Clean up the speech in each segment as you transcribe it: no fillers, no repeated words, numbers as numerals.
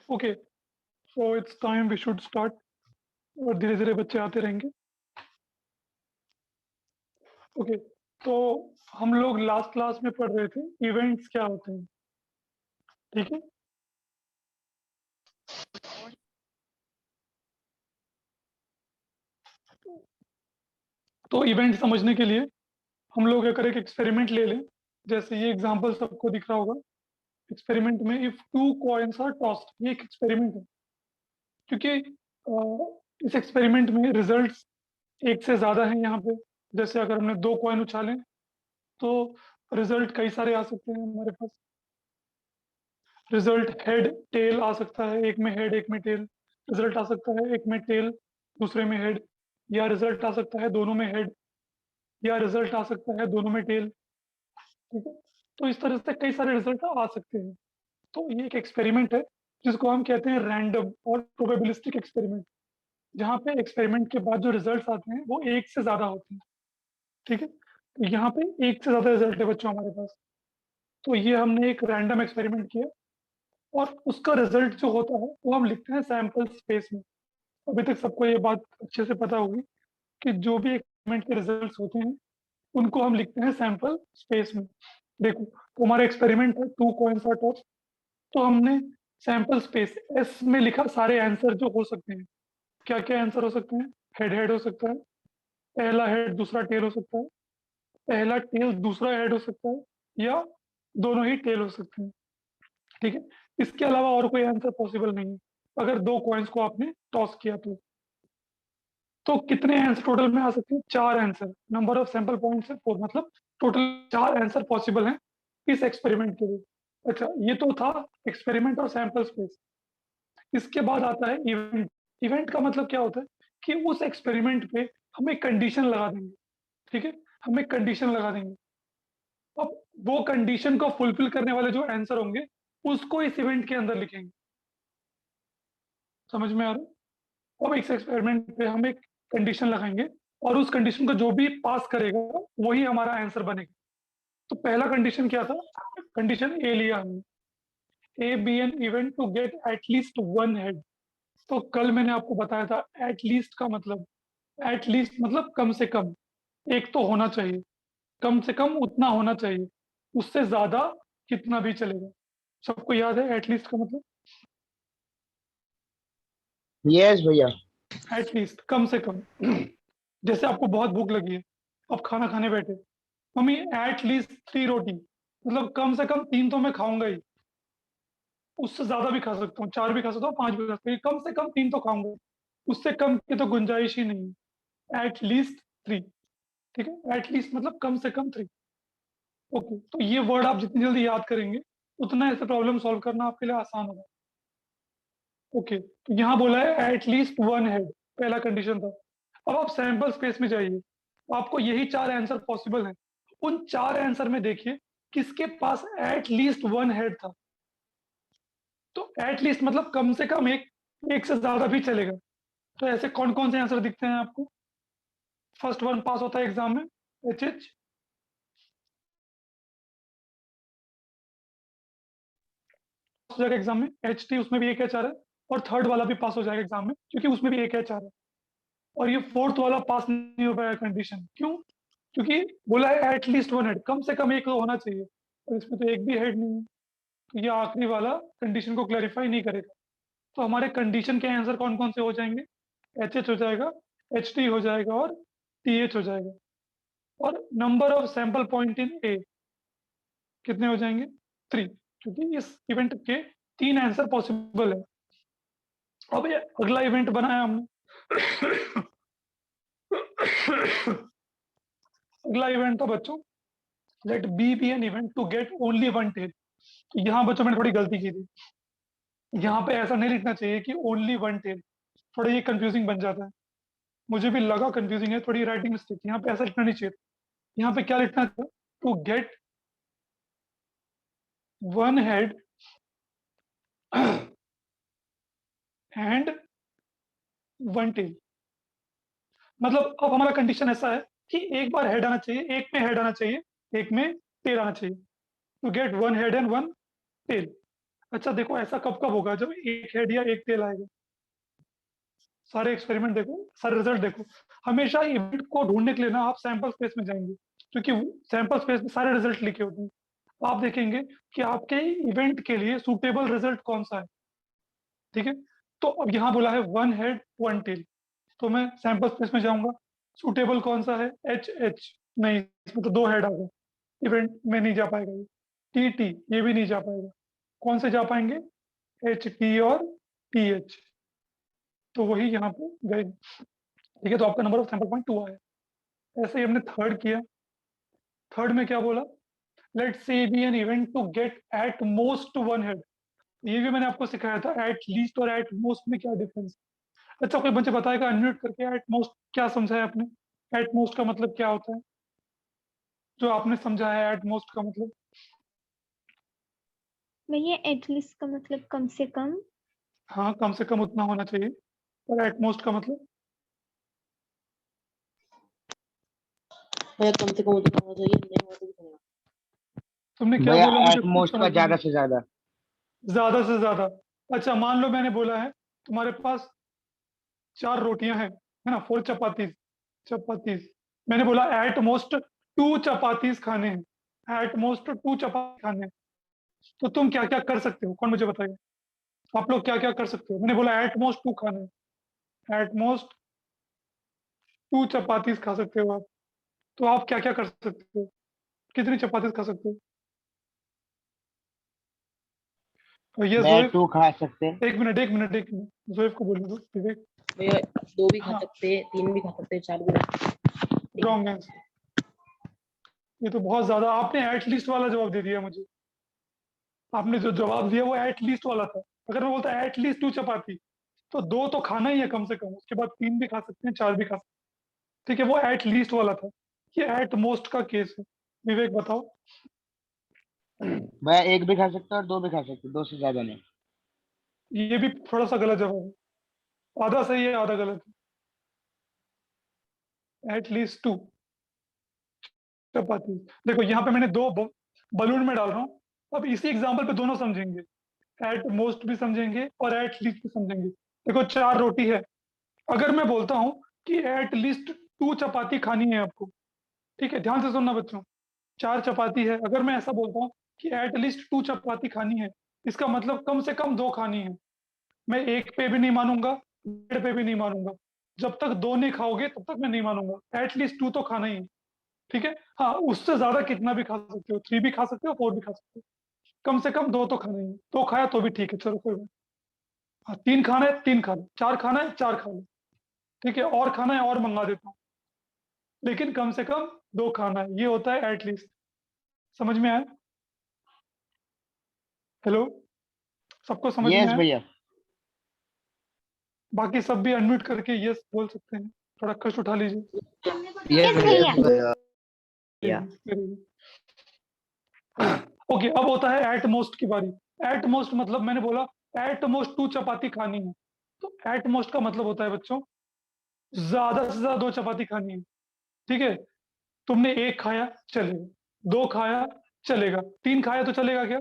Okay, so it's time we should start. और धीरे धीरे बच्चे आते रहेंगे। ओके, तो हम लोग लास्ट क्लास में पढ़ रहे थे इवेंट्स क्या होते हैं। ठीक है। तो इवेंट समझने के लिए हम लोग अगर एक एक्सपेरिमेंट ले लें, जैसे ये एग्जांपल सबको दिख रहा होगा। एक्सपेरिमेंट में if two coins are tossed, ये एक एक्सपेरिमेंट है। क्योंकि इस एक्सपेरिमेंट में रिजल्ट्स एक से ज़्यादा हैं यहाँ पे। जैसे अगर हमने 2 कॉइन उछालें तो रिजल्ट कई सारे आ सकते हैं हमारे पास। रिजल्ट हेड टेल आ सकता है, एक में हेड एक में टेल। रिजल्ट आ सकता है एक में टेल दूसरे में हेड, या रिजल्ट आ सकता है दोनों में हेड, या रिजल्ट आ सकता है दोनों में टेल। ठीक है। तो इस तरह से कई सारे रिजल्ट आ सकते हैं। तो ये एक एक्सपेरिमेंट है जिसको हम कहते हैं रैंडम और प्रोबेबिलिस्टिक एक्सपेरिमेंट, जहाँ पे एक्सपेरिमेंट के बाद जो रिजल्ट्स आते हैं वो एक से ज्यादा होते हैं। ठीक है। तो यहाँ पे एक से ज्यादा रिजल्ट है बच्चों हमारे पास। तो ये हमने एक रैंडम एक्सपेरिमेंट किया और उसका रिजल्ट जो होता है वो हम लिखते हैं सैंपल स्पेस में। अभी तक सबको ये बात अच्छे से पता होगी कि जो भी एक्सपेरिमेंट के रिजल्ट्स होते हैं उनको हम लिखते हैं सैंपल स्पेस में। देखो, तो हमारा एक्सपेरिमेंट है टू कॉइन्स आर टॉस्ड। तो हमने सैंपल स्पेस एस में लिखा सारे आंसर जो हो सकते हैं। क्या क्या आंसर हो सकते हैं? हेड हेड हो सकता है, पहला हेड दूसरा टेल हो सकता है, पहला टेल दूसरा हेड हो सकता है, या दोनों ही टेल हो सकते हैं। ठीक है। इसके अलावा और कोई आंसर पॉसिबल नहीं है अगर दो कॉइन्स को आपने टॉस किया तो कितने आंसर टोटल में आ सकते हैं? 4 answer. Number of sample points है 4, मतलब टोटल 4 आंसर पॉसिबल हैं इस एक्सपेरिमेंट के लिए। अच्छा, ये तो था एक्सपेरिमेंट और सैंपल स्पेस। इसके बाद आता है इवेंट। इवेंट का मतलब क्या होता है कि उस एक्सपेरिमेंट पे हम एक कंडीशन लगा देंगे। ठीक है। हम एक कंडीशन लगा देंगे। अब वो कंडीशन को फुलफिल करने वाले जो आंसर होंगे उसको इस इवेंट के अंदर लिखेंगे। समझ में आ रहा है? अब इस एक्सपेरिमेंट पे हम एक कंडीशन लगाएंगे और उस कंडीशन को जो भी पास करेगा वही हमारा आंसर बनेगा। तो पहला कंडीशन क्या था? कंडीशन ए लिया हमने, A be an event to get at least one head. तो कल मैंने आपको बताया था एटलीस्ट का मतलब, एटलीस्ट मतलब कम से कम एक तो होना चाहिए, कम से कम उतना होना चाहिए, उससे ज्यादा कितना भी चलेगा। सबको याद है एटलीस्ट का मतलब? यस भैया। एटलीस्ट कम से कम। जैसे आपको बहुत भूख लगी है, आप खाना खाने बैठे, मम्मी एटलीस्ट 3 रोटी, मतलब कम से कम 3 तो मैं खाऊंगा ही। उससे ज्यादा भी खा सकता हूँ, 4 भी खा सकता हूँ, 5 भी खा सकता हूँ, कम से कम 3 तो खाऊंगा। उससे कम की तो गुंजाइश ही नहीं है। एटलीस्ट 3। ठीक है। एटलीस्ट मतलब कम से कम 3। ओके, तो ये वर्ड आप जितनी जल्दी याद करेंगे उतना ऐसे प्रॉब्लम सॉल्व करना आपके लिए आसान होगा। ओके, तो यहाँ बोला है एटलीस्ट वन हेड, पहला कंडीशन था। अब आप सैंपल स्पेस में जाइए, आपको यही 4 आंसर पॉसिबल हैं। उन 4 आंसर में देखिए किसके पास एटलीस्ट वन हेड था। तो एटलीस्ट मतलब कम से कम एक से ज्यादा भी चलेगा। तो ऐसे कौन कौन से आंसर दिखते हैं आपको? फर्स्ट वन पास होता है एग्जाम में, एच एच। हो जाएगा एग्जाम में एच टी, उसमें भी एक एच आ रहा है। और थर्ड वाला भी पास हो जाएगा एग्जाम में क्योंकि उसमें भी एक एच आ रहा है। और ये फोर्थ वाला पास नहीं हो पाएगा कंडीशन, क्यों? क्योंकि बोला है एटलीस्ट वन हेड, कम से कम एक तो होना चाहिए, और इसमें तो एक भी हेड नहीं है। तो ये आखिरी वाला कंडीशन को क्लैरिफाई नहीं करेगा। तो हमारे कंडीशन के आंसर कौन कौन से हो जाएंगे? एच एच हो जाएगा, एच टी हो जाएगा, और टी एच हो जाएगा। और number of sample point in a कितने हो जाएंगे? 3, क्योंकि इस इवेंट के 3 आंसर पॉसिबल है। अब ये अगला इवेंट बनाया हमने। अगला इवेंट था बच्चों, let B be an event to get only one tail. तो यहाँ बच्चों मैंने थोड़ी गलती की थी। यहाँ पे ऐसा नहीं लिखना चाहिए कि ओनली वन टेल, थोड़ा ये कंफ्यूजिंग बन जाता है। मुझे भी लगा कंफ्यूजिंग है, थोड़ी राइटिंग मिस्टेक। यहाँ पे ऐसा लिखना नहीं चाहिए। यहाँ पे क्या लिखना था? To get one head and one tail. मतलब अब हमारा कंडीशन ऐसा है कि एक बार हेड आना चाहिए, एक में हेड आना चाहिए, एक में टेल आना चाहिए। To get one head and one tail. अच्छा देखो, ऐसा कब कब होगा जब एक हेड या एक टेल आएगा। सारे एक्सपेरिमेंट देखो, सारे रिजल्ट देखो। हमेशा इवेंट को ढूंढने के लिए ना आप सैंपल स्पेस में जाएंगे, क्योंकि सैंपल स्पेस में सारे रिजल्ट लिखे होते हैं। आप देखेंगे कि आपके इवेंट के लिए सुटेबल रिजल्ट कौन सा है। ठीक है, तो अब यहाँ बोला है वन हेड वन टेल, तो मैं सैंपल स्पेस में जाऊंगा। सुटेबल कौन सा है? एच एच, नहीं इसमें तो दो हेड आ गए, इवेंट में नहीं जा पाएगा ये। टी टी, ये भी नहीं जा पाएगा। कौन से जा पाएंगे? एच टी और टी एच, तो वही यहाँ पे गए। ठीक है, तो आपका नंबर ऑफ सैंपल पॉइंट 2 आया। ऐसे ही हमने थर्ड किया। थर्ड में क्या बोला? Let C be an event to get at most one head. ये भी मैंने आपको सिखाया था, एट लीस्ट और एट मोस्ट में क्या डिफरेंस। अच्छा, कोई बच्चे बताएगा अनम्यूट करके, एट मोस्ट क्या समझा है आपने? एट मोस्ट का मतलब क्या होता है, जो आपने समझा है एट मोस्ट का मतलब? भैया एटलीस्ट का मतलब कम से कम। हाँ, कम से कम उतना होना चाहिए। और एट मोस्ट का मतलब? भैया कम से कम उतना होना चाहिए, नहीं हो तो भी चलेगा। तुमने क्या भैया बोला? मुझे एट कुछ मोस्ट का समझ नहीं ज्यादा से ज्यादा। आया। ज्यादा से ज्यादा। अच्छा, मान लो मैंने बोला है तुम्हारे पास 4 रोटियां हैं, है ना, 4 चपातीज। चपातीज, मैंने बोला एट मोस्ट 2 चपातीज खाने हैं, एट मोस्ट 2 चपाती खाने हैं। तो तुम क्या क्या कर सकते हो, कौन मुझे बताइए? आप लोग क्या क्या कर सकते हो? मैंने बोला एट मोस्ट 2 खाने हैं, एट मोस्ट 2 चपातीज खा सकते हो आप। तो आप क्या क्या कर सकते हो? कितनी चपातीज खा सकते हो? ये मैं जोएफ, 2 खा सकते। एक मिनट एक मिनट एक मिनट, जोएफ को बोलने दो। विवेक। भैया 2 भी खा हाँ, सकते हैं, 3 भी खा सकते हैं, 4 भी खा सकते हैं। Wrong answer. ये तो बहुत ज्यादा, आपने एट लीस्ट वाला जवाब दे दिया मुझे। आपने जो जवाब दिया वो एट लीस्ट वाला था। अगर मैं बोलता एट लीस्ट 2 चपाती, तो 2 तो खाना ही है कम से कम, उसके बाद 3 भी खा सकते हैं, 4 भी खा सकते हैं। ठीक है, वो एट लीस्ट वाला था। ये एट मोस्ट का केस है। विवेक बताओ। भैया 1 भी खा सकते और 2 भी खा सकते, 2 से ज्यादा नहीं। ये भी थोड़ा सा गलत जवाब है, आधा सही है आधा गलत है। एट लीस्ट 2 चपाती। देखो यहाँ पे मैंने दो बलून में डाल रहा हूँ। अब इसी एग्जाम्पल पे दोनों समझेंगे, एट मोस्ट भी समझेंगे और एट लीस्ट भी समझेंगे। देखो 4 रोटी है, अगर मैं बोलता हूँ कि एट लीस्ट 2 चपाती खानी है आपको, ठीक है, ध्यान से सुनना बच्चों। 4 चपाती है, अगर मैं ऐसा बोलता हूँ कि एट लीस्ट 2 चपाती खानी है, इसका मतलब कम से कम 2 खानी है। मैं एक पे भी नहीं मानूंगा, डेढ़ पे भी नहीं मानूंगा। जब तक 2 नहीं खाओगे तब तक मैं नहीं मानूंगा, एट लीस्ट 2 तो खाना ही है। ठीक है, हाँ उससे ज्यादा कितना भी खा सकते हो, 3 भी खा सकते हो, 4 भी खा सकते हो। कम से कम 2 तो खाना ही है। 2 खाया तो भी ठीक है, चलो कोई बात। हाँ, 3 खाना है 3 खा लो, 4 खाना है 4 खा लो। ठीक है, और खाना है और मंगा देता हूँ, लेकिन कम से कम 2 खाना है, ये होता है एटलीस्ट। समझ में आया? हेलो, सबको समझ में यस आया? भैया। बाकी सब भी अनम्यूट करके यस बोल सकते हैं, थोड़ा कष्ट उठा लीजिए। यस भैया। भैया ओके, अब होता है एट मोस्ट की बारी। एट मोस्ट मतलब मैंने बोला एट मोस्ट 2 चपाती खानी है, तो एट मोस्ट का मतलब होता है बच्चों ज्यादा से ज्यादा 2 चपाती खानी है। ठीक है, तुमने 1 खाया चलेगा, 2 खाया चलेगा, 3 खाया तो चलेगा क्या?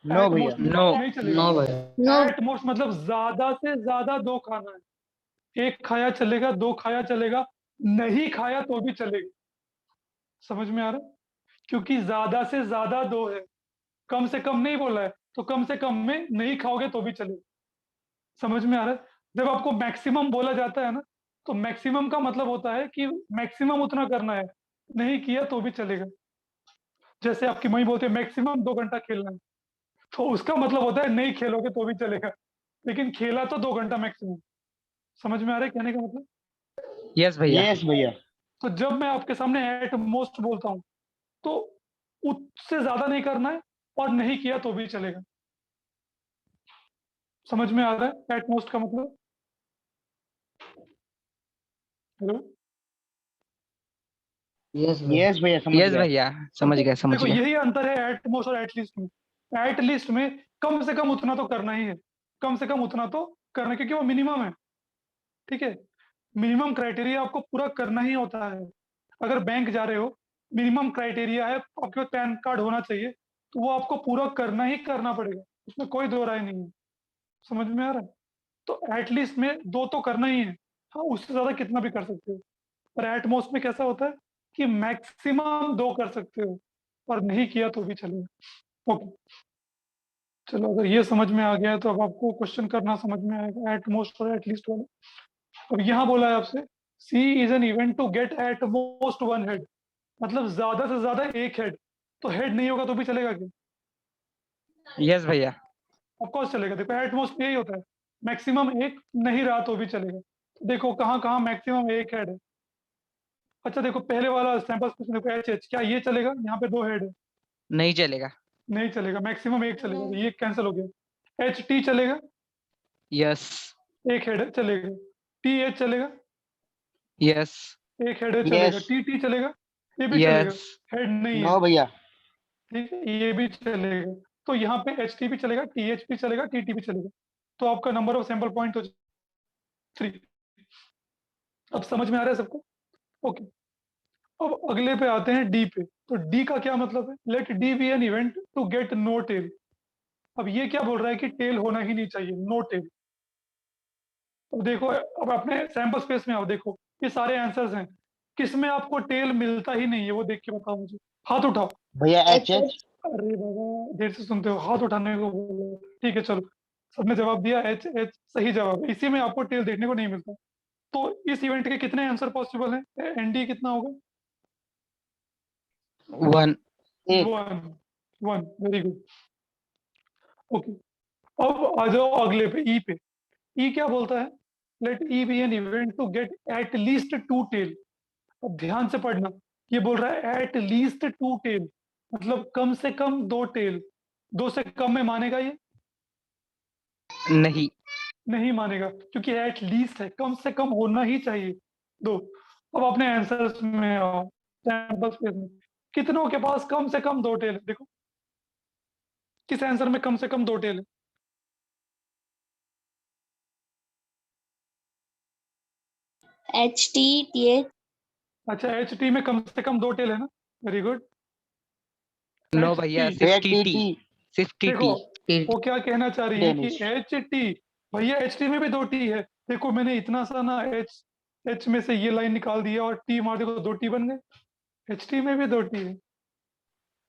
नो एट भैया। मोस्ट नो नहीं चलेगा। नो भैया। नो। एट मोस्ट मतलब ज्यादा से ज्यादा 2 खाना है। 1 खाया चलेगा, 2 खाया चलेगा, नहीं खाया तो भी चलेगा। समझ में आ रहा है? क्योंकि ज्यादा से ज्यादा 2 है, कम से कम नहीं बोला है, तो कम से कम में नहीं खाओगे तो भी चलेगा। समझ में आ रहा है? जब आपको मैक्सिमम बोला जाता है ना, तो मैक्सिमम का मतलब होता है कि मैक्सिमम उतना करना है, नहीं किया तो भी चलेगा। जैसे आपकी मम्मी बोलते हैं मैक्सिमम 2 घंटा खेलना है, तो उसका मतलब होता है नहीं खेलोगे तो भी चलेगा, लेकिन खेला तो 2 घंटा मैक्सिमम। समझ में आ रहा है कहने का मतलब? यस भैया। यस भैया। तो जब मैं आपके सामने एट मोस्ट बोलता हूँ, तो उससे ज्यादा नहीं करना है और नहीं किया तो भी चलेगा। समझ में आ रहा है एट मोस्ट का मतलब? हेलो, यस भैया। यस भैया समझ यस गया। भैया, समझ तो गया समझ देखो गया। यही अंतर है एट मोस्ट और एट लिस्ट में। एट लिस्ट में कम से कम उतना तो करना ही है, कम से कम उतना तो करना, क्योंकि वो मिनिमम है। ठीक है, मिनिमम क्राइटेरिया आपको पूरा करना ही होता है। अगर बैंक जा रहे हो, मिनिमम क्राइटेरिया है आपके पास पैन कार्ड होना चाहिए, तो वो आपको पूरा करना ही करना पड़ेगा, उसमें कोई दो राय नहीं है। समझ में आ रहा है? तो एटलीस्ट में 2 तो करना ही है। हाँ, उससे ज़्यादा कितना भी कर सकते हो। पर एट मोस्ट में कैसा होता है कि मैक्सिमम 2 कर सकते हो, और नहीं किया तो भी चलेगा। ओके, चलो अगर ये समझ में आ गया है तो अब आपको क्वेश्चन करना समझ में आएगा, एट मोस्ट और एट लीस्ट वाला। अब यहाँ बोला है आपसे, C is an event to get at most one head, मतलब ज्यादा से ज्यादा एक हेड। तो हेड नहीं होगा तो भी चलेगा क्या? यस भैया। ऑफकोर्स चलेगा। देखो एट मोस्ट यही होता है, मैक्सिमम एक, नहीं रहा तो भी चलेगा। तो देखो कहाँ कहाँ मैक्सिमम एक हेड है। अच्छा देखो पहले वाला सैंपल क्वेश्चन देखो, एच एच, क्या ये चलेगा? यहाँ पे 2 हेड है, नहीं चलेगा। नहीं चलेगा। मैक्सिमम एक चलेगा, तो ये कैंसिल हो गया। एच टी चलेगा, यस। एक हेड है, चलेगा। टी एच चलेगा, यस। एक हेड है, चलेगा। यस। टी टी चलेगा, ये भी चलेगा, यस। हेड नहीं है। नो भैया। ठीक है, ये भी चलेगा। तो यहाँ पे एच टी भी चलेगा, टी एच भी चलेगा, टी टी भी चलेगा। तो आपका नंबर ऑफ सैंपल पॉइंट हो 3। अब समझ में आ रहा है सबको? ओके, अब अगले पे आते हैं डी पे। तो डी का क्या मतलब है? Let D be an event to get no tail. अब ये क्या बोल रहा है कि टेल होना ही नहीं चाहिए, नो टेल। अब देखो, अब अपने सैंपल स्पेस में आओ, देखो ये सारे आंसर्स हैं, किसमें आपको टेल मिलता ही नहीं है वो देख के बताओ मुझे। हाथ उठाओ। भैया एच एच। अरे बाबा, देर से सुनते हो, हाथ उठाने को बोलो। ठीक है चलो, सबने जवाब दिया, एच एच सही जवाब है। इसी में आपको टेल देखने को नहीं मिलता। तो इस इवेंट के कितने आंसर पॉसिबल हैं? एनडी कितना होगा? 1। एक। 1। 1, वेरी गुड। ओके, अब आ जाओ अगले पे, ई पे। ई क्या बोलता है? Let E be an event to get at least 2 tail. अब ध्यान से पढ़ना, ये बोल रहा है एट लीस्ट 2 टेल, मतलब कम से कम 2 टेल। 2 से कम में मानेगा ये? नहीं। नहीं मानेगा, क्योंकि एट लीस्ट है, कम से कम होना ही चाहिए 2। अब अपने आंसर्स में आओ, सैंपल स्पेस में, कितनों के पास कम से कम 2 टेल है? देखो किस आंसर में कम से कम 2 टेल है? H T T H. अच्छा, एच टी में कम से कम 2 टेल है ना, वेरी गुड। नो भैया, HT, सिर्फ भैया टी टी टी। टी। सिर्फ टी देखो टी। वो क्या कहना चाह रही है कि डेनिश। एच टी, भैया एच टी में भी 2 टी है। देखो मैंने इतना सा ना एच एच में से ये लाइन निकाल दिया और टी मार, देखो 2 टी बन गए। एच टी में भी 2 टी है,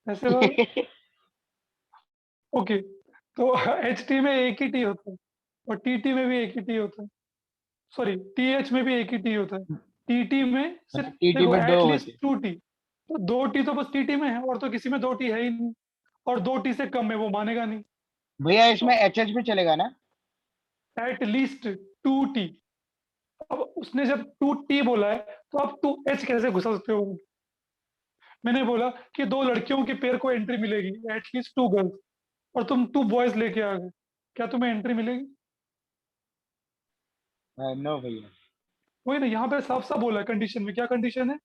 ऐसे बात। ओके, तो एच टी में एक ही टी होता है, और टी टी में भी एक ही टी होता है। सॉरी, टी एच में भी एक ही टी होता है। टी टी में सिर्फ टी टी देखो में 2 एट लीस्ट होते। 2 टी, तो 2 टी तो बस टी टी में है, और तो किसी में 2 टी है ही नहीं। और 2 टी से कम है वो मानेगा नहीं। भैया इसमें एच एच भी चलेगा ना? Eight least 2 T. अब उसने जब 2 टी बोला है, तो आप 2 एच कैसे घुसा सकते हो? मैंने बोला कि 2 लड़कियों के पेयर को एंट्री मिलेगी, एटलीस्ट 2 गर्ल्स, और तुम 2 बॉयज लेके आ गए, क्या तुम्हें एंट्री मिलेगी? नो भैया। वही ना, यहाँ पे साफ साफ बोला है कंडीशन में। क्या कंडीशन है?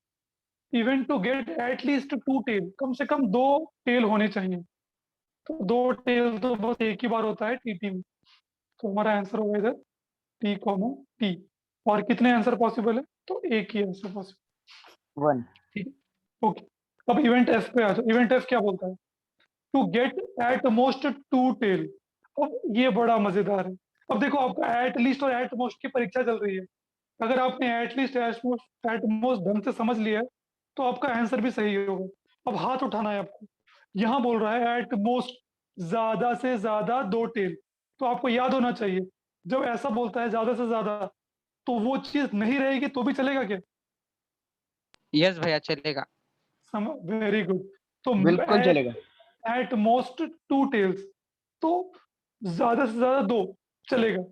Event to get at least 2 tail, कम से कम 2 टेल होने चाहिए। तो 2 टेल तो बस एक ही बार होता है टीटी में। तो हमारा आंसर होगा इधर टी कॉमा टी। और कितने आंसर पॉसिबल है? तो एक ही आंसर पॉसिबल। 1। ठीक है, ओके। अब इवेंट एफ पे आ जाओ। इवेंट एफ क्या बोलता है? To get at most 2 tail. अब ये बड़ा मजेदार है। अब देखो आपका एट लीस्ट और एट मोस्ट की परीक्षा चल रही है। अगर आपने एट लीस्ट एट मोस्ट ढंग से समझ लिया है, तो आपका आंसर भी सही होगा। अब हाथ उठाना है आपको। यहाँ बोल रहा है एट मोस्ट, ज्यादा से ज्यादा 2 टेल। तो आपको याद होना चाहिए, जब ऐसा बोलता है ज्यादा से ज्यादा, तो वो चीज नहीं रहेगी तो भी चलेगा क्या? यस भैया चलेगा। Very good. तो बिल्कुल चलेगा। एट मोस्ट 2 टेल्स, तो ज्यादा से ज्यादा 2 चलेगा,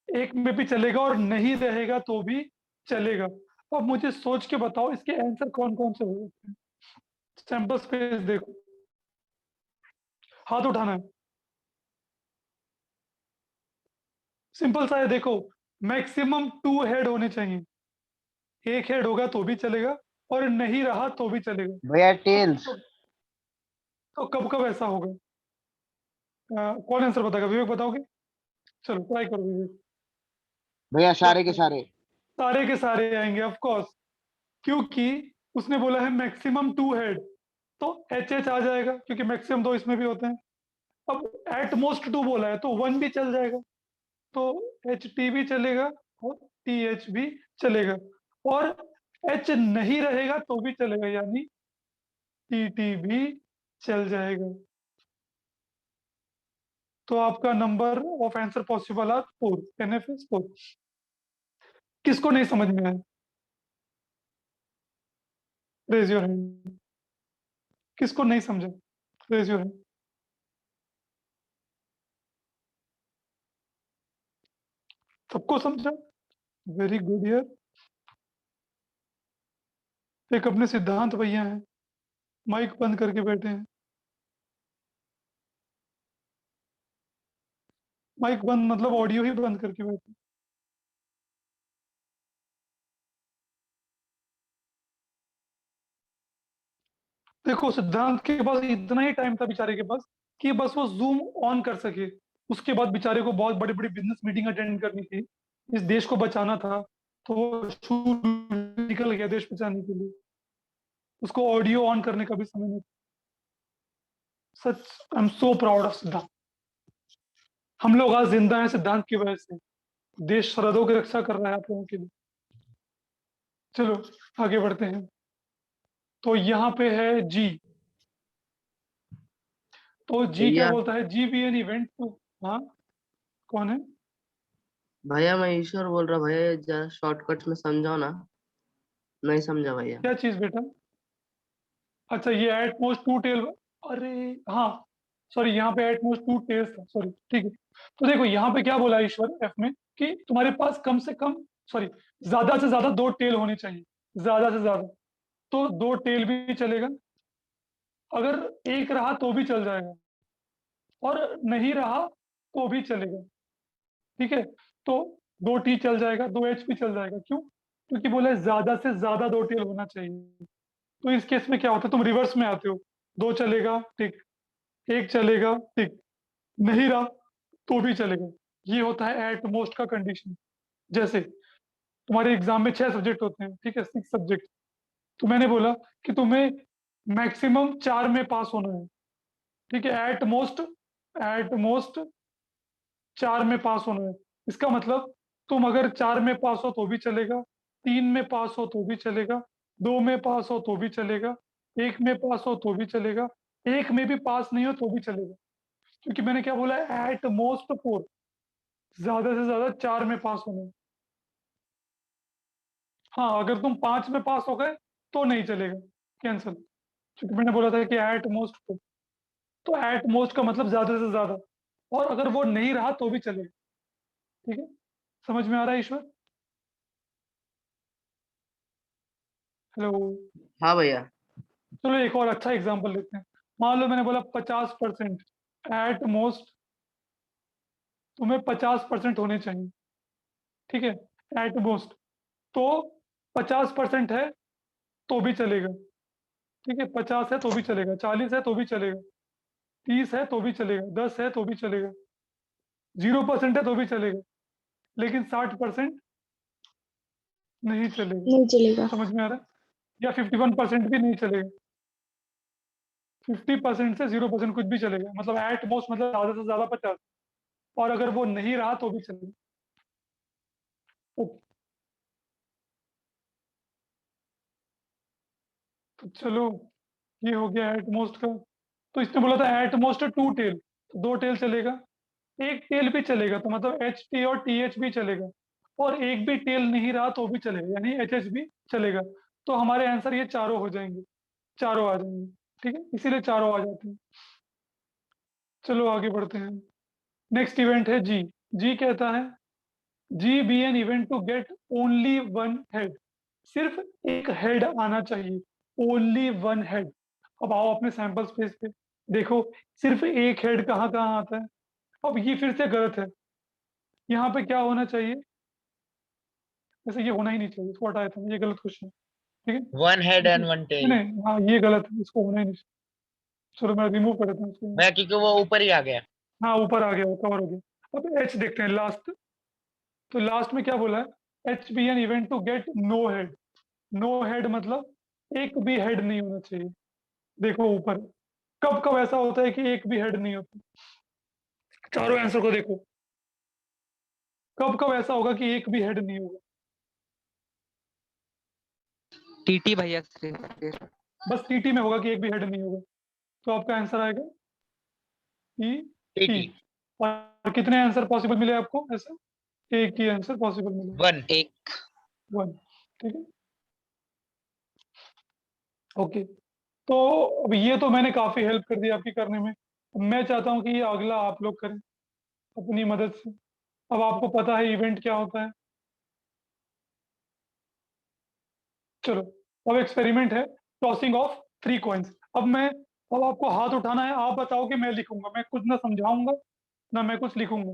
एक में भी चलेगा, और नहीं रहेगा तो भी चलेगा। अब मुझे सोच के बताओ इसके आंसर कौन कौन से हो सकते हैं? सैंपल स्पेस देखो, हाथ उठाना है, सिंपल सा है। देखो मैक्सिमम 2 हेड होने चाहिए, एक हेड होगा तो भी चलेगा, और नहीं रहा तो भी चलेगा। भैया टेल्स। तो, तो कब कब ऐसा होगा? कौन आंसर बताएगा? विवेक बताओगे? चलो ट्राई करो विवेक। भैया सारे के सारे। सारे के सारे आएंगे ऑफ कोर्स, क्योंकि उसने बोला है मैक्सिमम 2 हेड। तो एच एच आ जाएगा क्योंकि मैक्सिमम 2 इसमें भी होते हैं। अब एट मोस्ट 2 बोला है तो 1 भी चल जाएगा, तो एच टी भी चलेगा और टी एच भी चलेगा, और एच नहीं रहेगा तो भी चलेगा, यानी टी टी भी चल जाएगा। तो आपका number of answer possible are 4, N F is 4। किसको नहीं समझ में आया? Raise your hand. किसको नहीं समझा? Raise your hand. सबको समझा? वेरी गुड यार। एक अपने सिद्धांत भैया हैं, माइक बंद करके बैठे हैं। माइक बंद मतलब ऑडियो ही बंद करके बैठे हैं। देखो सिद्धांत के पास इतना ही टाइम था बेचारे के पास कि बस वो जूम ऑन कर सके। उसके बाद बेचारे को बहुत बड़ी बड़ी बिजनेस मीटिंग अटेंड करनी थी, इस देश को बचाना था, तो वो निकल गया देश बचाने के लिए। उसको ऑडियो ऑन करने का भी समय नहीं था। सच, I am so proud of Siddhant. हम लोग आज जिंदा हैं सिद्धांत की वजह से। देश सरहदों की रक्षा कर रहा है आप लोगों के लिए। चलो आगे बढ़ते हैं। तो यहाँ पे है जी। तो जी क्या भैया बोलता है? G be an event. हाँ, कौन है? भैया मैं ईश्वर बोल रहा भैया, जरा शॉर्टकट में समझाओ ना, नहीं समझा भैया। क्या चीज बेटा? अच्छा, ये एट मोस्ट 2 टेल। अरे हाँ, सॉरी, यहाँ पे एट मोस्ट 2 टेल्स था, सॉरी। ठीक है, तो देखो यहाँ पे क्या बोला है ईश्वर एफ में कि तुम्हारे पास कम से कम, सॉरी, ज्यादा से ज्यादा 2 टेल होने चाहिए, ज्यादा से ज्यादा। तो 2 टेल भी चलेगा, अगर एक रहा तो भी चल जाएगा, और नहीं रहा तो भी चलेगा। ठीक है, तो 2 टी चल जाएगा, 2 एच भी चल जाएगा। क्यों? क्योंकि बोला है ज्यादा से ज्यादा 2 टेल होना चाहिए। तो इस केस में क्या होता है, तुम रिवर्स में आते हो। 2 चलेगा, टिक। 1 चलेगा, टिक। नहीं रहा तो भी चलेगा। ये होता है एट मोस्ट का कंडीशन। जैसे तुम्हारे एग्जाम में 6 सब्जेक्ट होते हैं, ठीक है, 6 सब्जेक्ट। तो मैंने बोला कि तुम्हें मैक्सिमम 4 में पास होना है। ठीक है, एट मोस्ट 4 में पास होना है। इसका मतलब तुम अगर 4 में पास हो तो भी चलेगा, 3 में पास हो तो भी चलेगा, 2 में पास हो तो भी चलेगा, 1 में पास हो तो भी चलेगा, 1 में भी पास नहीं हो तो भी चलेगा। क्योंकि मैंने क्या बोला है, एट मोस्ट 4, ज्यादा से ज्यादा 4 में पास होना है। हाँ, अगर तुम 5 में पास हो गए तो नहीं चलेगा, कैंसिल। क्योंकि मैंने बोला था कि एट मोस्ट 4, तो एट मोस्ट का मतलब ज्यादा से ज्यादा, और अगर वो नहीं रहा तो भी चलेगा। ठीक है, समझ में आ रहा है ईश्वर? हेलो। हाँ भैया। चलो एक और अच्छा एग्जांपल लेते हैं। मान लो मैंने बोला 50%, एट मोस्ट तुम्हें 50% होने चाहिए। ठीक है, एट मोस्ट। तो 50% है तो भी चलेगा। ठीक है, 50 है तो भी चलेगा, 40 है तो भी चलेगा, 30 है तो भी चलेगा, 10 है तो भी चलेगा, 0% है तो भी चलेगा, लेकिन 60% नहीं चलेगा। नहीं चलेगा। समझ में आ रहा है? या 51% भी नहीं चलेगा। 50% से 0% कुछ भी चलेगा, मतलब एट मोस्ट मतलब ज्यादा से ज्यादा 50, और अगर वो नहीं रहा तो भी चलेगा। ओके, तो चलो ये हो गया एट मोस्ट का। तो इसने बोला था एट मोस्ट 2 टेल, तो 2 टेल चलेगा। 1 टेल भी चलेगा, तो मतलब एच टी और टी एच भी चलेगा, और एक भी टेल नहीं रहा तो भी चलेगा, यानी एच एच भी चलेगा। तो हमारे आंसर ये चारों हो जाएंगे, चारों आ जाएंगे। ठीक है, इसीलिए चारों आ जाते हैं। चलो आगे बढ़ते हैं। नेक्स्ट इवेंट है जी। जी कहता है G be an event to get only one head. सिर्फ एक हेड आना चाहिए, ओनली वन हेड। अब आओ अपने सैंपल स्पेस पे, देखो सिर्फ एक हेड कहाँ कहाँ आता है। अब ये फिर से गलत है। यहाँ पे क्या होना चाहिए? वैसे ये होना ही नहीं चाहिए, इसको हटाया था, ये गलत क्वेश्चन। ठीक है, वन हेड एंड वन नहीं टेल। नहीं, हाँ ये गलत है, इसको होना ही नहीं चाहिए। चलो मैं रिमूव कर देता हूँ इसको। मैं क्योंकि वो ऊपर ही आ गया। हाँ ऊपर आ गया, वो कवर हो गया। अब एच देखते हैं लास्ट। तो लास्ट में क्या बोला है? H be an event to get no head. No head मतलब एक भी हेड नहीं होना चाहिए। देखो ऊपर, कब कब ऐसा होता है कि एक भी हेड नहीं होता? चारों आंसर को देखो, कब कब ऐसा होगा कि एक भी हेड नहीं होगा? टीटी भैया बस टीटी में होगा कि एक भी हेड नहीं होगा। तो आपका आंसर आएगा ई टी। टीटी और कितने आंसर पॉसिबल मिले आपको ऐसे? एक ही आंसर पॉसिबल मिला, 1 एक 1। ठीक है, ओके। तो अब ये तो मैंने काफी हेल्प कर दी आपकी करने में। अब मैं चाहता हूँ कि ये अगला आप लोग करें अपनी मदद से। अब आपको पता है इवेंट क्या होता है। चलो, अब एक्सपेरिमेंट है टॉसिंग ऑफ 3 कॉइन्स। अब आपको हाथ उठाना है, आप बताओ कि मैं लिखूंगा, मैं कुछ ना समझाऊंगा ना मैं कुछ लिखूंगा,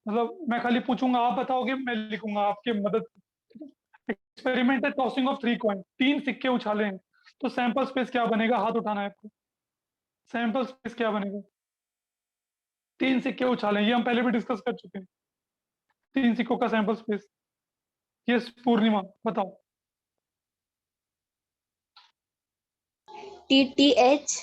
मतलब मैं खाली पूछूंगा, आप बताओगे, मैं लिखूंगा आपके मदद से। एक्सपेरिमेंट है टॉसिंग ऑफ 3 कॉइन, 3 सिक्के उछाले हैं, तो सैंपल स्पेस क्या बनेगा? हाथ उठाना है आपको। सैंपल स्पेस क्या बनेगा? 3 सिक्के उछाले, ये हम पहले भी डिस्कस कर चुके हैं। 3 सिक्कों का सैंपल स्पेस। यस पूर्णिमा बताओ। TTH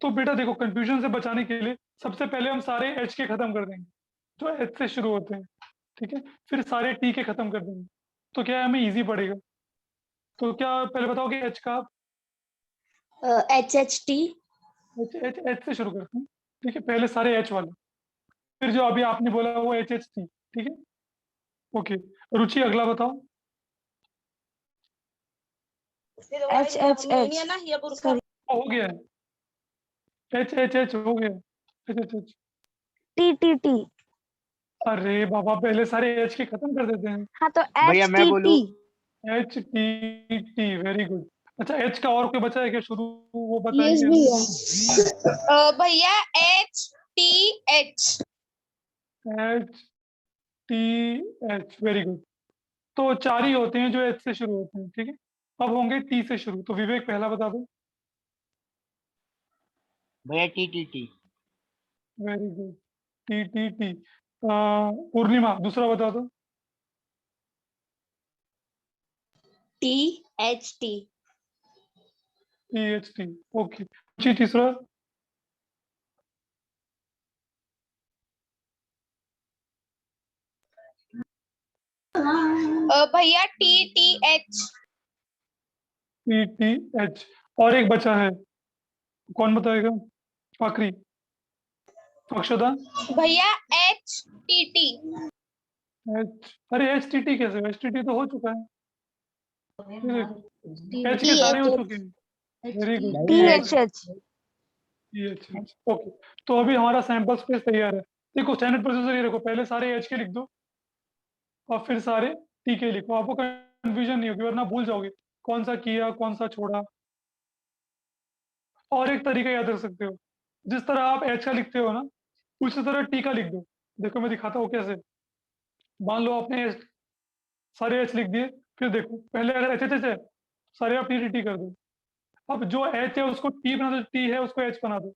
तो बेटा देखो, कंफ्यूजन से बचाने के लिए सबसे पहले हम सारे एच के खत्म कर देंगे जो एच से शुरू होते हैं, ठीक है। फिर सारे टी के खत्म कर देंगे, तो क्या है, हमें इजी पड़ेगा। तो क्या पहले बताओ कि एच का, HHT एच एच एच से शुरू करते हैं, ठीक है, पहले सारे एच वाले, फिर जो अभी आपने बोला वो एच एच टी, ठीक है, ओके। रुचि अगला बताओ। HHH हो गया है, एच एच एच हो गया, एच एच एच। TTT। अरे बाबा, पहले सारे एच के खत्म कर देते हैं। हाँ तो भैया मैं बोलूं? HTT। H T T, very good. अच्छा, एच का और कोई बचा है क्या शुरू? वो यस बताएंगे। भैया भैया HTH H T H, very good. तो 4 ही होते हैं जो एच से शुरू होते हैं, ठीक है। अब होंगे टी से शुरू, तो विवेक पहला बता दो। भैया TTT। Very good, T T T. Purnima दूसरा बता दो। THT T H T, okay. जी तीसरा। भैया TTH टी टी एच, और एक बचा है, कौन बताएगा? आखिरी, अक्षदा। भैया HTT एच, अरे एच टी टी कैसे? एच टी टी तो हो चुका है, ये देखो एच के सारे हो चुके हैं, वेरी गुड। THH। ओके। तो अभी हमारा सैंपल स्पेस तैयार है। देखो स्टैंडर्ड प्रोसीजर ये, देखो पहले सारे एच के लिख दो और फिर सारे टी के लिखो, आपको कंफ्यूजन नहीं होगी, वरना भूल जाओगे कौन सा किया कौन सा छोड़ा। और एक तरीका याद रख सकते हो, जिस तरह आप एच का लिखते हो ना, उसी तरह टी का लिख दो। देखो मैं दिखाता हूँ कैसे। मान लो आपने सारे एच लिख दिए, फिर देखो पहले अगर एच एच एच है, सारे आप टी टी टी कर दो। अब जो एच है उसको टी बना दो, टी है उसको एच बना दो।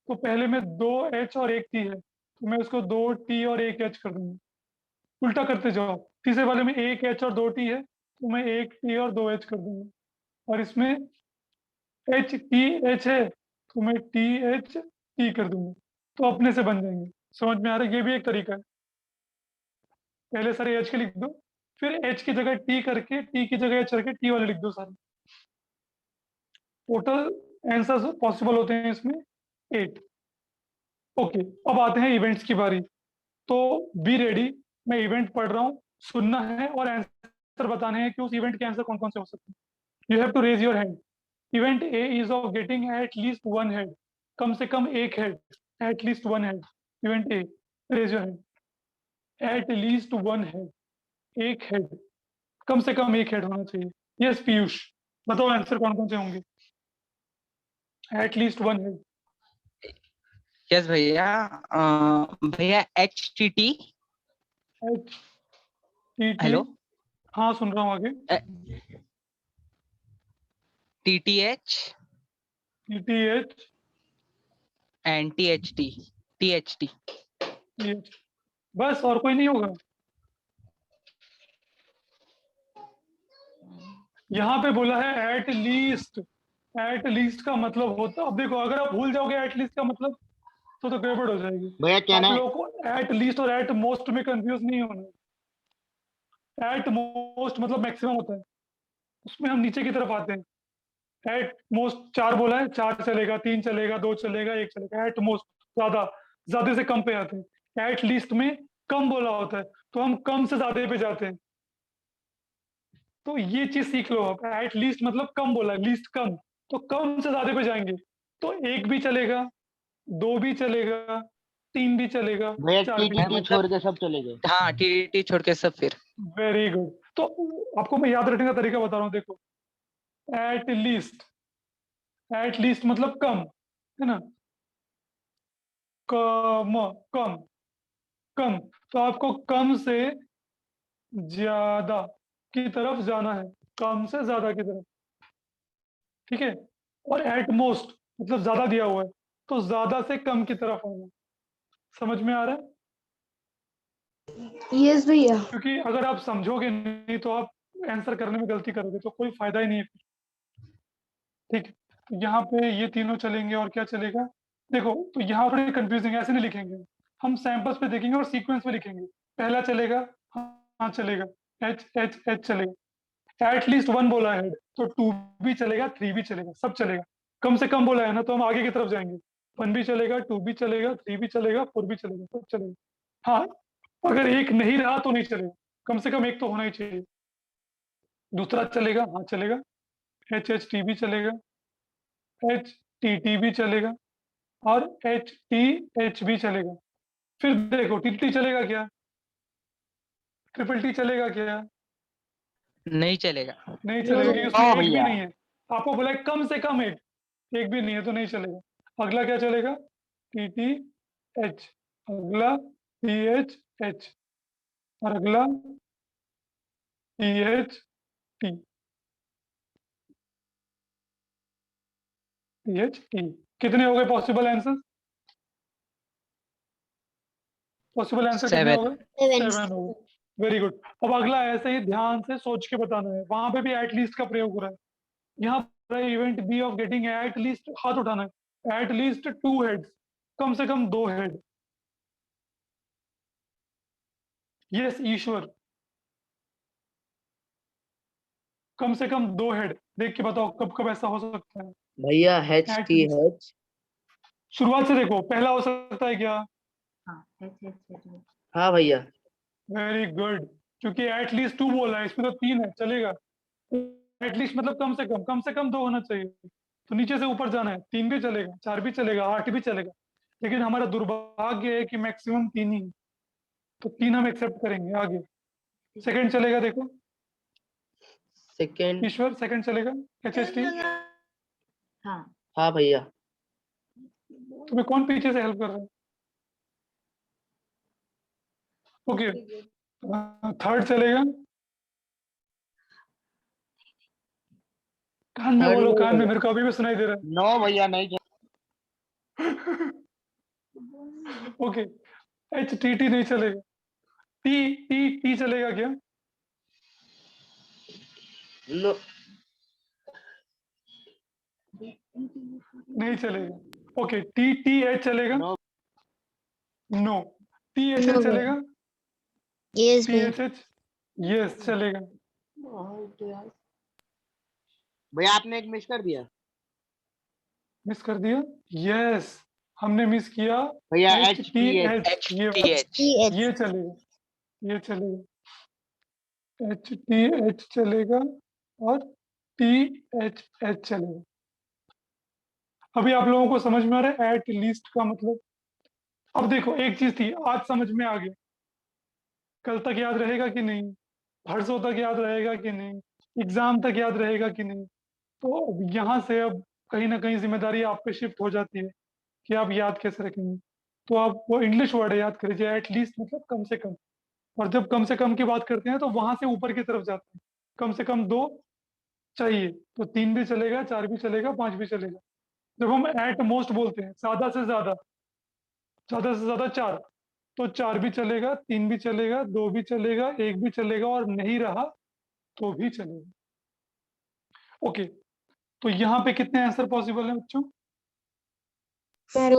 तो पहले में 2 एच और 1 टी है, तो मैं उसको 2 टी और 1 एच कर दूंगा। उल्टा करते जाओ, तीसरे वाले में 1 एच और 2 टी है, तो मैं 1 टी और 2 एच कर दूंगा। और इसमें एच टी एच है, तो मैं टी एच टी कर दूंगा, तो अपने से बन जाएंगे। समझ में आ रहा है? ये भी एक तरीका है। पहले सारे एच के लिख दो, फिर एच की जगह टी करके, टी की जगह एच करके टी वाले लिख दो सारे। टोटल आंसर पॉसिबल होते हैं इसमें 8। ओके, अब आते हैं इवेंट्स की बारी। तो बी रेडी, मैं इवेंट पढ़ रहा हूँ, सुनना है और आंसर बताने हैं कि उस इवेंट के आंसर कौन कौन से हो सकते हैं। You have to raise your hand. Event A is of getting at least 1 head, कम से कम एक head, at least 1 head. Event A, raise your hand. At least 1 head, एक हेड, कम से कम एक हेड होना चाहिए। यस पीयूष, बताओ आंसर कौन कौन से होंगे? Eight least 1 head. यस भैया। भैया H T T. H T T, hello. हाँ सुन रहा हूँ आगे। T T H T T H, and T H T. T H T. बस, और कोई नहीं होगा? यहाँ पे बोला है एट लीस्ट। एट लीस्ट का मतलब होता, अब देखो अगर आप भूल जाओगे एट लीस्ट का मतलब तो गड़बड़ हो जाएगी। भैया क्या आप ना लोगों को एट लीस्ट और एट मोस्ट में कंफ्यूज नहीं होना। एट मोस्ट मतलब मैक्सिमम होता है, उसमें हम नीचे की तरफ आते हैं। एट मोस्ट 4 बोला है, 4 चलेगा, 3 चलेगा, 2 चलेगा, 1 चलेगा। एट मोस्ट ज्यादा, ज्यादा से कम पे आते हैं। एट लीस्ट में कम बोला होता है, तो हम कम से ज्यादा पे जाते हैं। तो ये चीज सीख लो आप। एट लीस्ट मतलब कम बोला है, लीस्ट कम, तो कम से ज्यादा पे जाएंगे। तो 1 भी चलेगा, 2 भी चलेगा, 3 भी चलेगा, भैया 4 भी टी चलेगा। छोड़ के सब चले गए। हाँ टी छोड़ के सब फिर। Very good. तो आपको मैं याद रखने का तरीका बता रहा हूँ, देखो। एट लीस्ट, एट लीस्ट मतलब कम, है ना। कम, कम, कम, तो आपको कम से ज्यादा की तरफ जाना है, कम से ज्यादा की तरफ, ठीक है। और एट मोस्ट मतलब ज्यादा दिया हुआ है, तो ज्यादा से कम की तरफ आना। समझ में आ रहा है? यस भैया। क्योंकि अगर आप समझोगे नहीं तो आप आंसर करने में गलती करोगे, तो कोई फायदा ही नहीं है फिर। ठीक है, तो यहाँ पे ये तीनों चलेंगे और क्या चलेगा। देखो तो यहाँ थोड़ी कंफ्यूजिंग है, ऐसे नहीं लिखेंगे हम, सैंपल्स पे देखेंगे और सीक्वेंस में लिखेंगे। पहला चलेगा, हाँ चलेगा, एच एच एच चलेगा। एट लीस्ट 1 बोला है, तो 2 भी चलेगा, 3 भी चलेगा, सब चलेगा। कम से कम बोला है ना, तो हम आगे की तरफ जाएंगे। 1 भी चलेगा, 2 भी चलेगा, 3 भी चलेगा, 4 भी चलेगा, सब चलेगा। हाँ, अगर एक नहीं रहा तो नहीं चलेगा, कम से कम एक तो होना ही चाहिए। दूसरा चलेगा, हाँ चलेगा, एच एच टी भी चलेगा, एच टी टी भी चलेगा, और एच टी एच भी चलेगा। फिर देखो टी टी चलेगा क्या, ट्रिपल टी चलेगा क्या? नहीं चलेगा। नहीं चलेगा, क्योंकि उसमें हाँ एक भी भैया। नहीं है। आपको बोला है कम से कम एक, एक भी नहीं है तो नहीं चलेगा। अगला क्या चलेगा, टी टी एच, अगला टी एच एच, और अगला T H T, T H T. कितने हो गए पॉसिबल आंसर? पॉसिबल आंसर कितने हो 7। गए? 7 हो गए। Very good. अब अगला ऐसे ही ध्यान से सोच के बताना है, वहां पे भी एटलीस्ट का प्रयोग हो रहा है। यहाँ पर event B of getting at least, हाथ उठाना है, एट लीस्ट 2 हेड्स, कम से कम 2 हेड। यस ईश्वर, कम से कम 2 हेड। देख के बताओ कब कब ऐसा हो सकता है। भैया H At T least। H. शुरुआत से देखो, पहला हो सकता है क्या? हाँ भैया। वेरी गुड, क्योंकि एट लीस्ट 2 बोला है, इसमें तो 3 है, चलेगा। एट लीस्ट मतलब कम से कम 2 होना चाहिए। तो नीचे से ऊपर जाना है, 3 भी चलेगा, 4 भी चलेगा, 8 भी चलेगा। लेकिन हमारा दुर्भाग्य है कि मैक्सिमम 3 ही है, तो 3 हम एक्सेप्ट करेंगे। आगे सेकंड चलेगा, देखो सेकेंड। ईश्वर, सेकंड चलेगा, एच एच टी। हाँ भैया। तुम्हें कौन पीछे से हेल्प कर रहा है? ओके, थर्ड चलेगा, कान में थर्ड बोलो, नहीं कान में, भैया। मेरे को अभी भी सुनाई दे रहा नो भैया नहीं है। ओके, एच टी टी नहीं चलेगा, टी टी टी चलेगा क्या? नो। नहीं चलेगा। ओके, टी टी एच चलेगा? No no. T H No H भैया। चलेगा? यस टी भैया। एच एच, यस चलेगा। भैया आपने एक मिस कर दिया। मिस कर दिया? यस, हमने मिस किया। भैया H H T T H. H, ये HTH। ये चलेगा, ये चलेगा। एच टी एच चलेगा और टी एच एच चलेगा। अभी आप लोगों को समझ में आ रहा है एट लीस्ट का मतलब? अब देखो एक चीज थी, आज समझ में आ गया, कल तक याद रहेगा कि नहीं, परसों तक याद रहेगा कि नहीं, एग्जाम तक याद रहेगा कि नहीं। तो यहाँ से अब कहीं ना कहीं जिम्मेदारी आप पे शिफ्ट हो जाती है कि आप याद कैसे रखेंगे। तो आप वो इंग्लिश वर्ड है, याद करिए, एट लीस्ट मतलब कम से कम। और जब कम से कम की बात करते हैं तो वहां से ऊपर की तरफ जाते हैं। कम से कम 2 चाहिए, तो 3 भी चलेगा, 4 भी चलेगा, 5 भी चलेगा। जब हम एट मोस्ट बोलते हैं, ज्यादा से ज्यादा 4, तो 4 भी चलेगा, 3 भी चलेगा, 2 भी चलेगा, 1 भी चलेगा, और नहीं रहा तो भी चलेगा। ओके, तो यहाँ पे कितने आंसर पॉसिबल हैं बच्चों? 4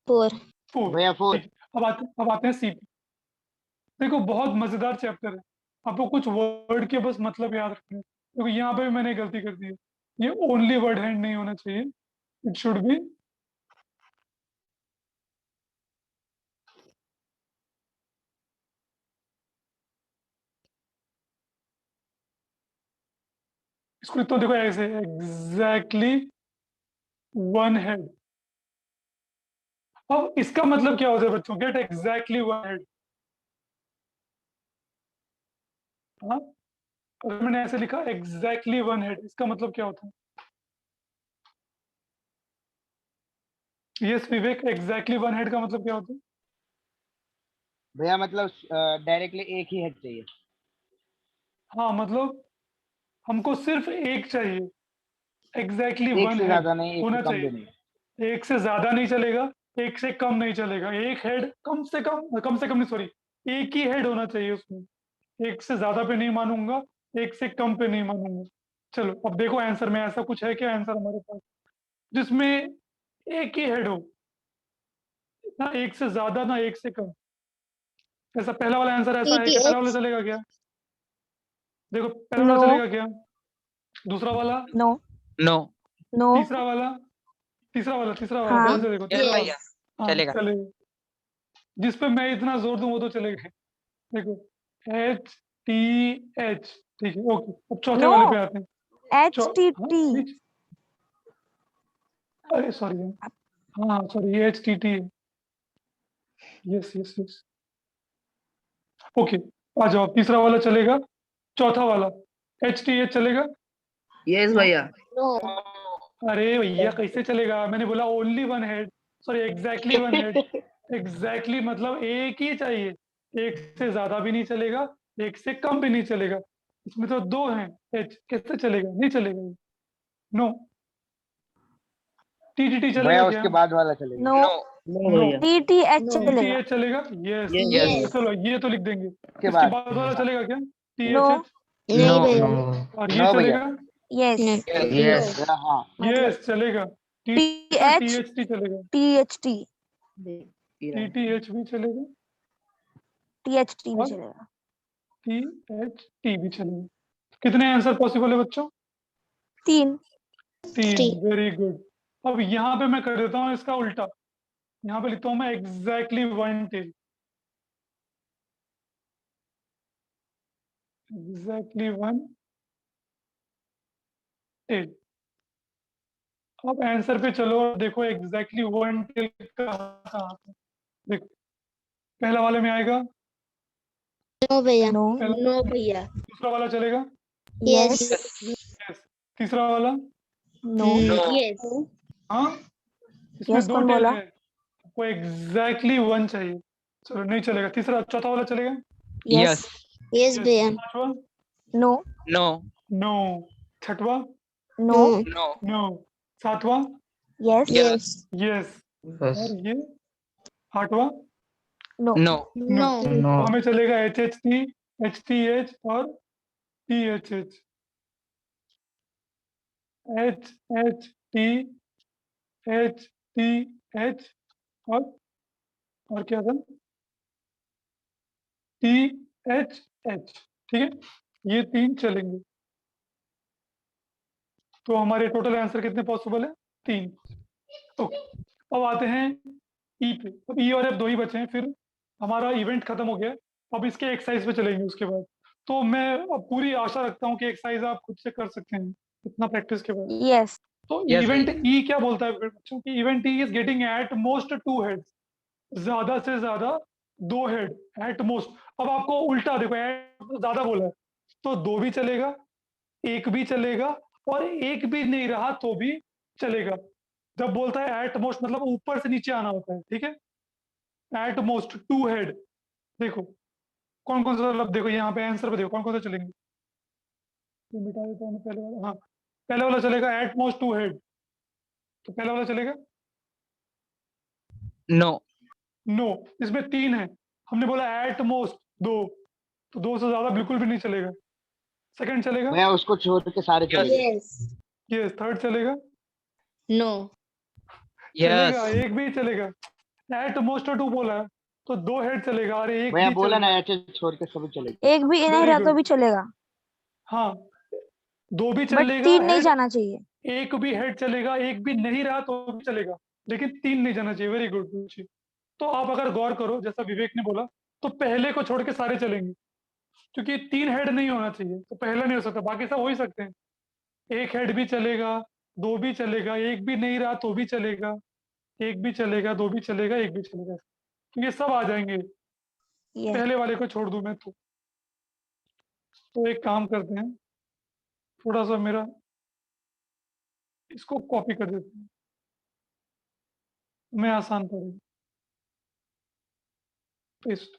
4 4। भैया 4। ठीक, अब आते हैं सी पे। देखो बहुत मजेदार चैप्टर है, आपको कुछ वर्ड के बस मतलब याद रखने हैं। क्योंकि यहाँ पे भी मैंने गलती कर दी है, ये ओनली वर्ड हैंड नहीं होना चाहिए, इट शुड बी इसको तो देखो ऐसे एग्जैक्टली वन हेड। अब इसका मतलब क्या होता है बच्चों? Get exactly one head. हाँ, अगर मैंने ऐसे लिखा एग्जैक्टली वन हेड, इसका मतलब क्या होता है? यस विवेक, एग्जैक्टली वन हेड का मतलब क्या होता है? भैया मतलब डायरेक्टली एक ही हेड चाहिए। हाँ मतलब हमको सिर्फ एक चाहिए, एग्जैक्टली एक वन से हेड ज्यादा नहीं, एक से होना कम भी चाहिए। नहीं। एक से ज्यादा नहीं चलेगा, एक से कम नहीं चलेगा, एक हेड कम से कम नहीं, सॉरी, एक ही हेड होना चाहिए उसमें। एक से ज्यादा पे नहीं मानूंगा, एक से कम पे नहीं मानूंगा। चलो अब देखो आंसर में ऐसा कुछ है क्या आंसर हमारे पास जिसमें एक ही हेड हो, ना एक से ज्यादा ना एक से कम? ऐसा पहला वाला आंसर ऐसा है कि पहला वाला TTH चलेगा क्या? देखो पहला वाला No. चलेगा क्या? दूसरा वाला? No. नो। No. तीसरा वाला? तीसरा वाला हाँ। ध्यान से देखो। यस भैया, हाँ चलेगा। चलेगा, जिस पे मैं इतना जोर दूं वो तो चलेगा। देखो HTH, ठीक है ओके। अब चौथे No. वाले पे आते हैं। हाँ, HTT. बीच- अरे सॉरी, हाँ सॉरी, ये HTT है। Yes yes yes, okay. आ जाओ, तीसरा वाला चलेगा, चौथा वाला HTH चलेगा? यस भैया। No. अरे भैया कैसे चलेगा? मैंने बोला only one head, sorry exactly one head. Exactly मतलब एक ही चाहिए, एक से ज्यादा भी नहीं चलेगा, एक से कम भी नहीं चलेगा। इसमें तो दो हैं, एच कैसे चलेगा? नहीं चलेगा, नो। TTT चलेगा भैया क्या? उसके बाद वाला चलेगा। No. नो। No no. भैया। TTH No. चलेगा. TH चलेगा? Yes Yes. Yes. चलो ये तो लिख देंगे। उसके इसके बाद बाद वाला चलेगा क्या? No. THH? नहीं No. भैया। और ये नो भैया। चलेगा? Yes. यस। भैया हाँ। यस चलेगा। TH. THT चलेगा? THT. TTH भी चलेगा THT भी और चलेगा. THT भी चलेगा। कितने आंसर पॉसिबल है बच्चों? 3. 3। Three. Very good. अब यहाँ पे मैं कर देता हूँ इसका उल्टा, यहाँ पे लिखता हूँ मैं exactly one tail. Exactly one tail. अब आंसर पे चलो, देखो एग्जैक्टली वन टेल कहाँ है। देखो पहला वाले में आएगा, No भैया। No. पहला No भैया। दूसरा वाला चलेगा? Yes. यस। तीसरा वाला? No. Yes. हाँ, इसमें Yes, दो कौन टेल बोला? है, वो एग्जैक्टली वन चाहिए। चलो नहीं चलेगा। तीसरा, चौथा वाला चलेगा? Yes. Yes Yes. भैया। पांचवा? No. नो। नो। छठवा? No. नो। नो। सातवां? Yes. Yes. यस। और ये आठवां? No. नो। No. तो हमें चलेगा HHT, HTH और THH। HHT, HTH और क्या था? THH। ठीक है, ये तीन चलेंगे। तो हमारे टोटल आंसर कितने पॉसिबल है? 3। ओके, अब आते हैं ई पे। अब ई और एफ दो ही बचे हैं, फिर हमारा इवेंट खत्म हो गया। अब इसके एक्सरसाइज पे चलेंगे उसके बाद। तो मैं अब पूरी आशा रखता हूँ कि एक्सरसाइज आप खुद से कर सकते हैं इतना प्रैक्टिस के बाद। Yes. तो Yes, इवेंट ई क्या बोलता है बच्चों की? Event E is getting at most 2 head, ज्यादा से ज्यादा 2 हेड एट मोस्ट। अब आपको उल्टा देखो, एट ज्यादा बोला है तो 2 भी चलेगा, 1 भी चलेगा, और 1 भी नहीं रहा तो भी चलेगा। जब बोलता है एट मोस्ट मतलब ऊपर से नीचे आना होता है, ठीक है। एट मोस्ट 2 हेड, देखो कौन कौन सा, मतलब देखो यहाँ पे आंसर पे देखो कौन कौन सा चलेंगे। ये मिटा देता हूँ मैं पहले वाला। हाँ, पहले वाला चलेगा एट मोस्ट 2 हेड, तो पहला वाला चलेगा? नो। नो। इसमें 3 है, हमने बोला एट मोस्ट 2, तो 2 से ज्यादा बिल्कुल भी नहीं चलेगा। सेकंड चलेगा? भैया उसको छोड़ के सारे चलेंगे। Yes. यस। थर्ड चलेगा? No. चलेगा, यस एक भी चलेगा। एट मोस्ट 2 बोला है तो 2 हेड चलेगा और एक भैया भी बोला चलेगा। ना ऐसे छोड़ के सभी चलेंगे। एक भी नहीं Very रहा तो good. भी चलेगा, हाँ, 2 भी बट चलेगा, 3 नहीं हेड जाना चाहिए। एक भी हेड चलेगा, एक भी नहीं रहा तो भी चलेगा, लेकिन 3 नहीं जाना चाहिए। Very good. तो आप अगर गौर करो, जैसा विवेक ने बोला, तो पहले को छोड़ के सारे चलेंगे, क्योंकि 3 हेड नहीं होना चाहिए, तो पहला नहीं हो सकता, बाकी सब हो ही सकते हैं। एक हेड भी चलेगा, 2 भी चलेगा, एक भी नहीं रहा तो भी चलेगा, एक भी चलेगा, 2 भी चलेगा, एक भी चलेगा, तो ये सब आ जाएंगे। यस। पहले वाले को छोड़ दूं मैं तो एक काम करते हैं, थोड़ा सा मेरा इसको कॉपी कर देते हैं, मैं आसान पड़ेगा। पेस्ट।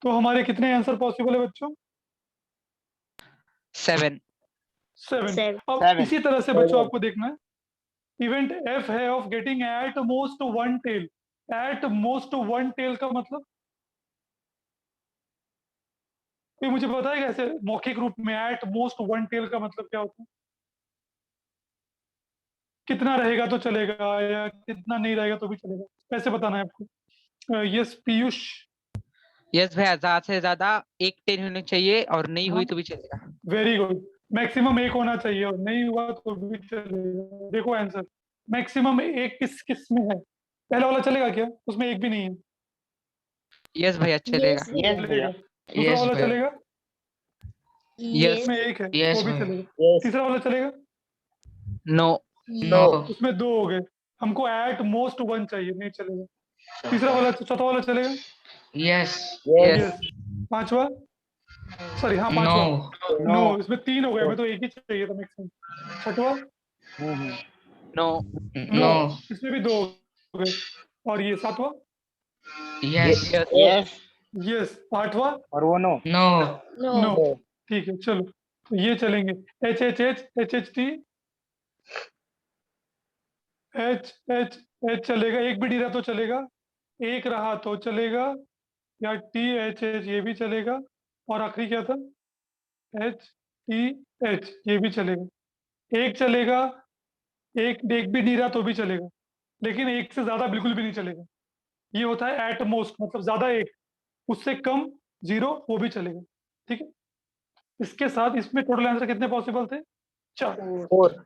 तो हमारे कितने आंसर पॉसिबल है बच्चों? 7 7। Seven. अब 7 इसी तरह से बच्चों आपको देखना है, इवेंट एफ है of getting at most 1 tail. At most 1 tail का मतलब कोई मुझे बताएगा ऐसे मौखिक रूप में, एट मोस्ट 1 टेल का मतलब क्या होता है? कितना रहेगा तो चलेगा या कितना नहीं रहेगा तो भी चलेगा, कैसे बताना है आपको? यस पीयूष। यस भैया, ज्यादा से ज्यादा एक 10 होनी चाहिए और नहीं हाँ। हुई तो भी चलेगा। Very good. मैक्सिमम 1 होना चाहिए और नहीं हुआ तो भी चलेगा। देखो आंसर, मैक्सिमम 1 किस किस में है? पहला वाला चलेगा क्या? उसमें 1 भी नहीं है। यस भैया चलेगा। Yes, भैया. यस भैया। चलेगा। दूसरा वाला चलेगा? यस उसमें 1 है Yes, तो भी भैया। चलेगा। तीसरा वाला चलेगा? No No. उसमें 2 हो गए, हमको एट मोस्ट 1 चाहिए, नहीं चलेगा। तीसरा वाला, चौथा वाला चलेगा? Yes. यस। पांचवा? सॉरी, हाँ पांचवा। No. नो, इसमें 3 हो गए, हमें तो 1 ही चाहिए था मैक्सिमम। छठवा? No no, No. इसमें भी 2 हो गए। और ये सातवां? Yes. Yes yes yes. आठवां? और वो नो। No. No. नो। ठीक है, चलो तो ये चलेंगे। H H H H H T H H H चलेगा, एक भी डी रहा तो चलेगा, एक रहा तो चलेगा, या टी एच एच ये भी चलेगा, और आखिरी क्या था? एच टी एच ये भी चलेगा। एक चलेगा, एक एक भी नहीं रहा तो भी चलेगा, लेकिन एक से ज्यादा बिल्कुल भी नहीं चलेगा। ये होता है एट मोस्ट, मतलब ज्यादा एक, उससे कम 0 वो भी चलेगा। ठीक है, इसके साथ इसमें टोटल आंसर कितने पॉसिबल थे? 4। 4।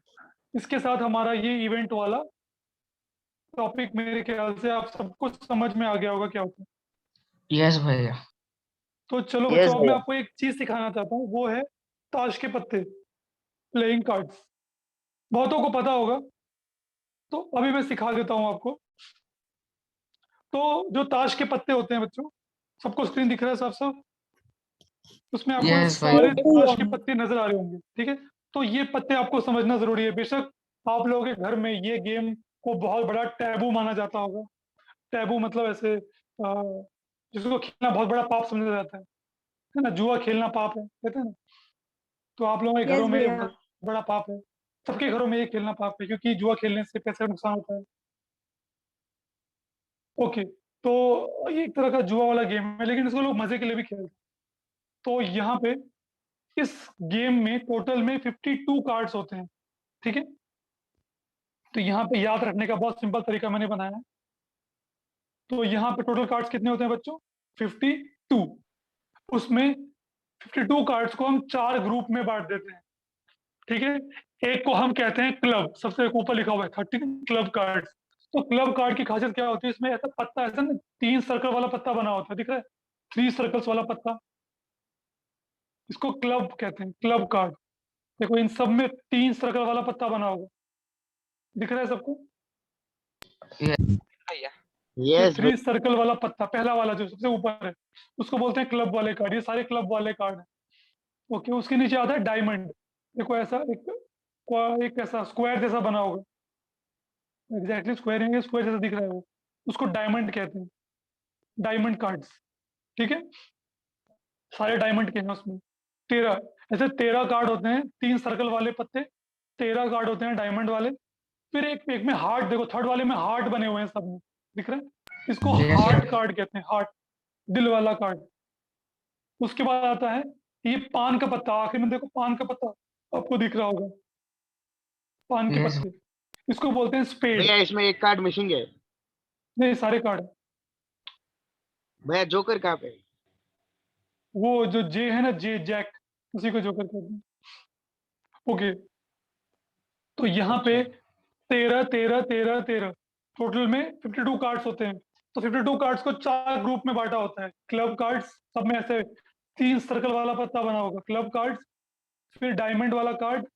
इसके साथ हमारा ये इवेंट वाला टॉपिक मेरे ख्याल से आप सबको समझ में आ गया होगा क्या होता है। Yes, भैया। तो चलो Yes, बच्चों, अब मैं भैया। आपको एक चीज सिखाना चाहता हूँ, वो है ताश के पत्ते, प्लेइंग कार्ड्स। बहुतों को पता होगा, तो अभी मैं सिखा देता हूँ आपको। तो जो ताश के पत्ते होते हैं बच्चों, सबको स्क्रीन दिख रहा है साफ साफ? उसमें आपको Yes, सारे भैया। ताश के पत्ते नजर आ रहे होंगे। ठीक है, तो ये पत्ते आपको समझना जरूरी है। बेशक आप लोगों के घर में ये गेम को बहुत बड़ा टैबू माना जाता होगा। टैबू मतलब ऐसे जिसको खेलना बहुत बड़ा पाप समझा जाता है ना? जुआ खेलना पाप है, कहते हैं ना? तो आप लोगों के घरों यस में ये भैया। बहुत बड़ा पाप है। सबके घरों में ये खेलना पाप है, क्योंकि जुआ खेलने से पैसे का नुकसान होता है। ओके, तो ये एक तरह का जुआ वाला गेम है, लेकिन इसको लोग मजे के लिए भी खेलते हैं। तो यहाँ पे इस गेम में टोटल में 52 कार्ड्स होते हैं। ठीक है, तो यहाँ पे याद रखने का बहुत सिंपल तरीका मैंने बनाया है। तो यहाँ पे टोटल कार्ड्स कितने होते हैं बच्चों? 52। उसमें 52 कार्ड्स को हम 4 ग्रुप में बांट देते हैं। ठीक है, एक को हम कहते हैं क्लब, सबसे ऊपर लिखा हुआ है 30 क्लब कार्ड। तो क्लब कार्ड की खासियत क्या होती है? इसमें ऐसा पत्ता, ऐसा ना 3 सर्कल वाला पत्ता बना होता है, दिख रहा है? 3 सर्कल्स वाला पत्ता, इसको क्लब कहते हैं, क्लब कार्ड। देखो इन सब में 3 सर्कल वाला पत्ता बना होगा, दिख रहा है सबको? भैया। यस 3 सर्कल वाला पत्ता, पहला वाला जो सबसे ऊपर है, उसको बोलते हैं क्लब वाले कार्ड। ये सारे क्लब वाले कार्ड हैं। ओके, उसके नीचे आता है डायमंड। देखो ऐसा एक ऐसा स्क्वायर जैसा बना होगा, एग्जैक्टली स्क्वायर है, स्क्वायर जैसा दिख रहा है वो, उसको डायमंड कहते हैं, डायमंड कार्ड्स। ठीक है, सारे डायमंड के हैं उसमें। 13 ऐसे 13 कार्ड होते हैं, 3 सर्कल वाले पत्ते, 13 कार्ड होते हैं डायमंड वाले। फिर एक एक में हार्ट, देखो थर्ड वाले में हार्ट बने हुए हैं सब में, दिख रहे हैं? इसको Yes, हार्ट sir. कार्ड कहते हैं, हार्ट, दिल वाला कार्ड। उसके बाद आता है ये पान का पत्ता, आखिर में देखो पान का पत्ता आपको दिख रहा होगा, पान के Yes. पत्ते, इसको बोलते हैं स्पेड। भैया इसमें एक कार्ड मिसिंग है। नहीं, सारे कार्ड। भैया जोकर कहाँ पे? वो जो जे है ना, जे, जैक, उसी को जोकर कहते हैं। ओके, तो यहाँ पे 13 13 13 13 टोटल में 52 कार्ड्स होते हैं। तो 52 कार्ड्स को 4 ग्रुप में बांटा होता है। क्लब कार्ड्स, सब में ऐसे 3 सर्कल वाला पत्ता बना होगा, क्लब कार्ड्स, फिर डायमंड वाला कार्ड,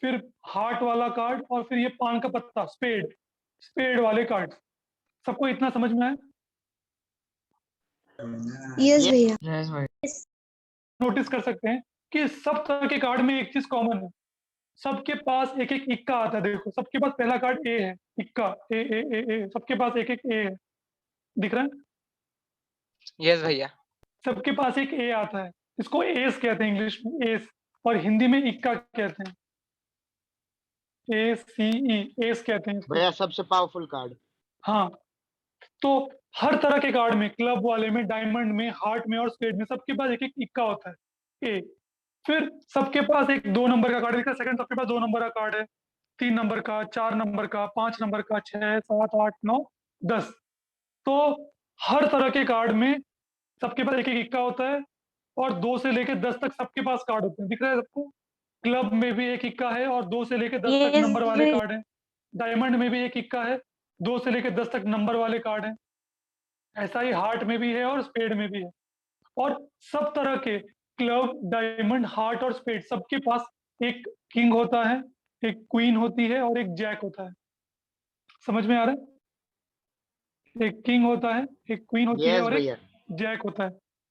फिर हार्ट वाला कार्ड, और फिर ये पान का पत्ता, स्पेड, स्पेड वाले कार्ड। सबको इतना समझ में आया? यस भैया। Yes, bhaiya. नोटिस कर सकते हैं कि सब तरह के कार्ड में एक चीज कॉमन है, सबके पास एक एक इक्का आता है। देखो, सबके पास पहला कार्ड ए है, इक्का, ए ए ए ए, सबके पास एक एक ए है, दिख रहा है? यस भैया। सबके पास एक ए आता है, इसको एस कहते हैं इंग्लिश में, एस, और हिंदी में इक्का कहते हैं, ए सी ई, एस कहते हैं इसको। भैया सबसे पावरफुल कार्ड। हाँ, तो हर तरह के कार्ड में, क्लब वाले में, डायमंड में, हार्ट में और स्पेड में, सबके पास एक एक इक्का होता है, ए। फिर सबके पास एक 2 नंबर का कार्ड है, सेकंड सबके पास 2 नंबर का कार्ड है, 3 नंबर का, 4 नंबर का, 5 नंबर का, 6 7 8 9 10। तो हर तरह के कार्ड में सबके पास एक एक इक्का होता है, और 2 से लेकर 10 तक सबके पास कार्ड होते हैं, दिख रहा है सबको? क्लब में भी एक इक्का है और 2 से लेकर 10 तक Yes, नंबर वाले भैया। कार्ड हैं। डायमंड में भी एक इक्का है, 2 से लेकर 10 तक नंबर वाले कार्ड हैं। ऐसा ही हार्ट में भी है और स्पेड में भी है। और सब तरह के क्लब, डायमंड, हार्ट और स्पेड, सबके पास एक किंग होता है, एक क्वीन होती है और एक जैक होता है। समझ में आ रहा है? एक किंग होता है, एक क्वीन होती है यस और एक भैया। जैक होता है।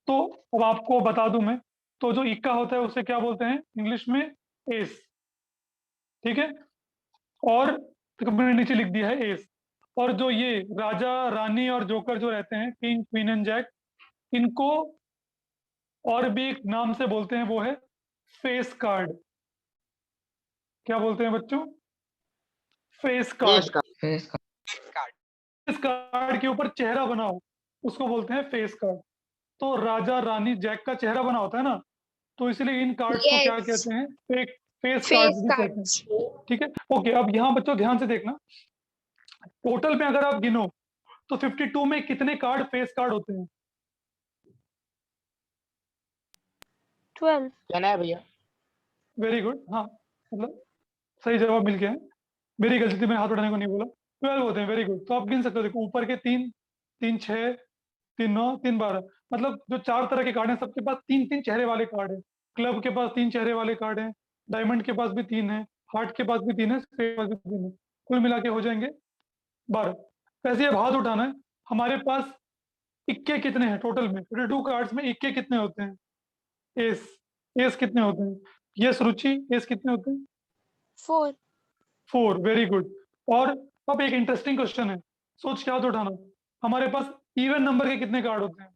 तो अब आपको बता दूं मैं, तो जो इक्का होता है उसे क्या बोलते हैं इंग्लिश में? एस, ठीक है? और तो मैंने नीचे लिख दिया है एस। और जो ये राजा, रानी और जोकर जो रहते हैं, किंग, क्वीन एंड जैक, इनको और भी एक नाम से बोलते हैं, वो है फेस कार्ड। क्या बोलते हैं बच्चों? Face card. Face card. Face card. Face card के ऊपर चेहरा बना हो, उसको बोलते हैं फेस कार्ड। तो राजा, रानी, जैक का चेहरा बना होता है ना, तो इसलिए इन कार्ड्स को क्या Yes. कहते हैं? फेस फेस कार्ड्स भी कहते कार्ड्स। हैं, ठीक है? ओके, अब यहाँ बच्चों ध्यान से देखना, टोटल में अगर आप गिनो तो 52 में कितने कार्ड फेस कार्ड होते हैं? 12. क्या है भैया? वेरी गुड, हाँ, मतलब सही जवाब मिल गया है। मेरी गलती थी, मैं हाथ उठाने को नहीं बोला। 12 होते हैं, वेरी गुड। तो आप गिन सकते हो, देखो ऊपर के 3 3 6 3 9 3 12, मतलब जो 4 तरह के कार्ड हैं सबके पास 3 3 चेहरे वाले कार्ड हैं। क्लब के पास 3 चेहरे वाले कार्ड हैं, डायमंड के पास भी 3 है, हार्ट के पास भी 3 है, स्पेड के पास भी 3 है, कुल मिला के हो जाएंगे 12। वैसे अब हाथ उठाना है, हमारे पास इक्के कितने हैं टोटल में? 52 कार्ड्स में इक्के कितने होते हैं? एस, एस कितने होते हैं? यस रुचि, एस कितने होते हैं? 4. 4, वेरी गुड। और अब एक इंटरेस्टिंग क्वेश्चन है, सोच के हाथ उठाना, हमारे पास इवन नंबर के कितने कार्ड होते हैं?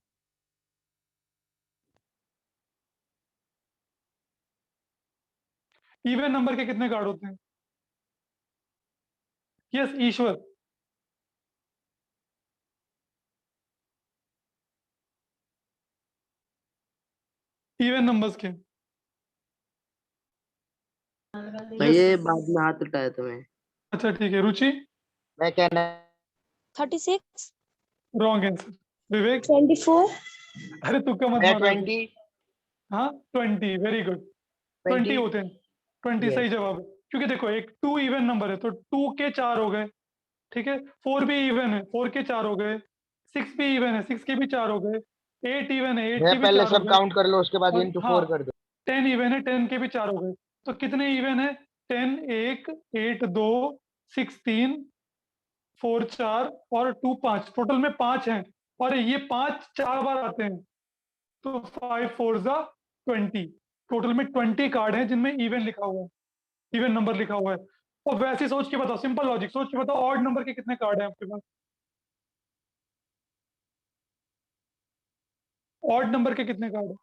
इवन नंबर के कितने कार्ड होते हैं? यस ईश्वर। इवन नंबर्स के। भैया बाद में हाथ उठाया तुम्हें। अच्छा ठीक है, रुचि? मैं कहना 36. Wrong answer. विवेक? 24. अरे तुक्का मत मैं मारो। 20। हाँ 20, वेरी गुड। 20 होते हैं, 20 सही जवाब है। क्योंकि देखो एक 2 इवन नंबर है, तो 2 के 4 हो गए, ठीक है? 4 भी इवन है, 4 के 4 हो गए। 6 भी इवन है, 6 के भी 4 हो गए। 8 इवन है, 8 मैं के भी पहले 4 हो सब गए। काउंट कर लो, उसके बाद और इनटू हाँ, 4 कर दो। 10 इवन है, 10 के भी 4 हो गए। तो कितने इवन है? 10 1, 8 2, 6 3, 4 4 और 2 5, टोटल में 5 हैं। और ये 5 4 बार आते हैं, तो 5 4 जा 20। टोटल में 20 कार्ड हैं जिनमें इवन लिखा हुआ है, इवन नंबर लिखा हुआ है। और वैसे ही सोच के बताओ, सिंपल लॉजिक, सोच के बताओ ऑड नंबर के कितने कार्ड हैं आपके पास? ऑड नंबर के कितने कार्ड हैं?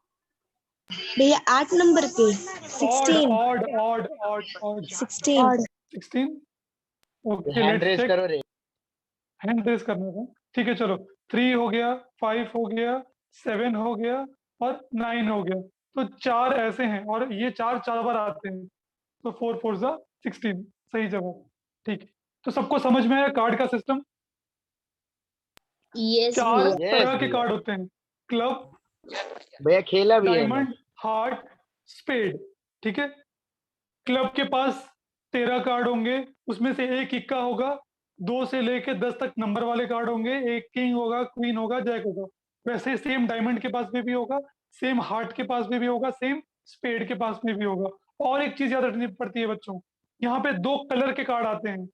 भैया 8 नंबर के। Odd 16. Odd odd odd odd 16. 16। Okay, hand let's raise check. करो रे। हैंड रेस करना था, ठीक है चलो, 3 हो गया, 5 हो गया, 7 हो गया और 9 हो गया। तो 4 ऐसे हैं और ये 4 बार आते हैं, तो 4 4 जा 16, सही जवाब। ठीक है, तो सबको समझ में आया कार्ड का सिस्टम? यस 4 भैया। Yes, तरह के भैया। कार्ड होते हैं, क्लब, भैया खेला भी है मैं। Diamond, heart, spade. ठीक है, क्लब के पास 13 कार्ड होंगे, उसमें से एक इक्का होगा, 2 से लेके 10 तक नंबर वाले कार्ड होंगे, एक किंग होगा, क्वीन होगा, जैक होगा। वैसे सेम डायमंड के पास में भी होगा, सेम हार्ट के पास में भी होगा, सेम स्पेड के पास में भी होगा। और एक चीज याद रखनी पड़ती है बच्चों, यहाँ पे 2 कलर के कार्ड आते हैं।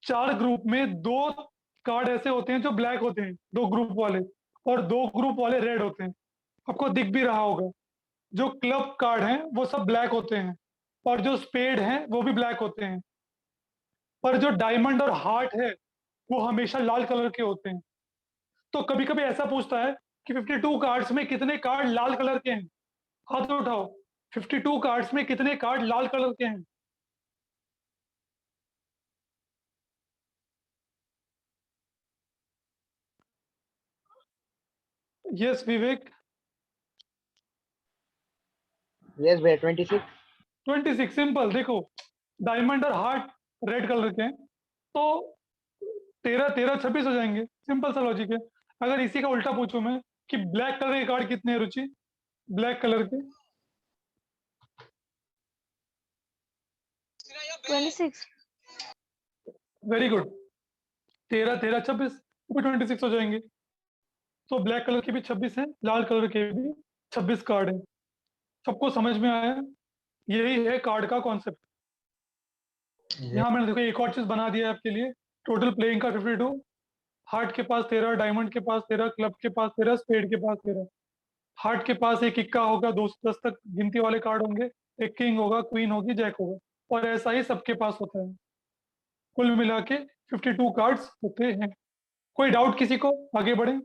4 ग्रुप में 2 कार्ड ऐसे होते हैं जो ब्लैक होते हैं, 2 ग्रुप वाले, और 2 ग्रुप वाले रेड होते हैं। आपको दिख भी रहा होगा, जो क्लब कार्ड हैं वो सब ब्लैक होते हैं और जो स्पेड हैं वो भी ब्लैक होते हैं, पर जो डायमंड और हार्ट है वो हमेशा लाल कलर के होते हैं। तो कभी कभी ऐसा पूछता है कि 52 कार्ड्स में कितने कार्ड लाल कलर के हैं? हाथ उठाओ, 52 कार्ड्स में कितने कार्ड लाल कलर के हैं? यस विवेक। Yes, भैया 26। 26 सिंपल। देखो, डायमंड और हार्ट रेड कलर के हैं, तो 13 13 26 हो जाएंगे, सिंपल सा लॉजिक है। अगर इसी का उल्टा पूछूं मैं कि ब्लैक कलर के कार्ड कितने हैं रुचि, ब्लैक कलर के? 26. वेरी गुड, 13 13 26, वो 26 हो जाएंगे। तो ब्लैक कलर के भी 26 हैं, लाल कलर के भी 26 कार्ड हैं। सबको समझ में आया? यही है कार्ड का कॉन्सेप्ट। यहाँ मैंने देखो एक और चीज बना दिया है आपके लिए। टोटल प्लेइंग का 52, हार्ट के पास 13, डायमंड के पास 13, क्लब के पास 13, स्पेड के पास 13। हार्ट के पास एक इक्का होगा, 2 से 10 तक गिनती वाले कार्ड होंगे, एक किंग होगा, क्वीन होगी, जैक होगा, और ऐसा ही सबके पास होता है। कुल मिला के 52 कार्ड्स होते हैं। कोई डाउट किसी को? आगे बढ़े?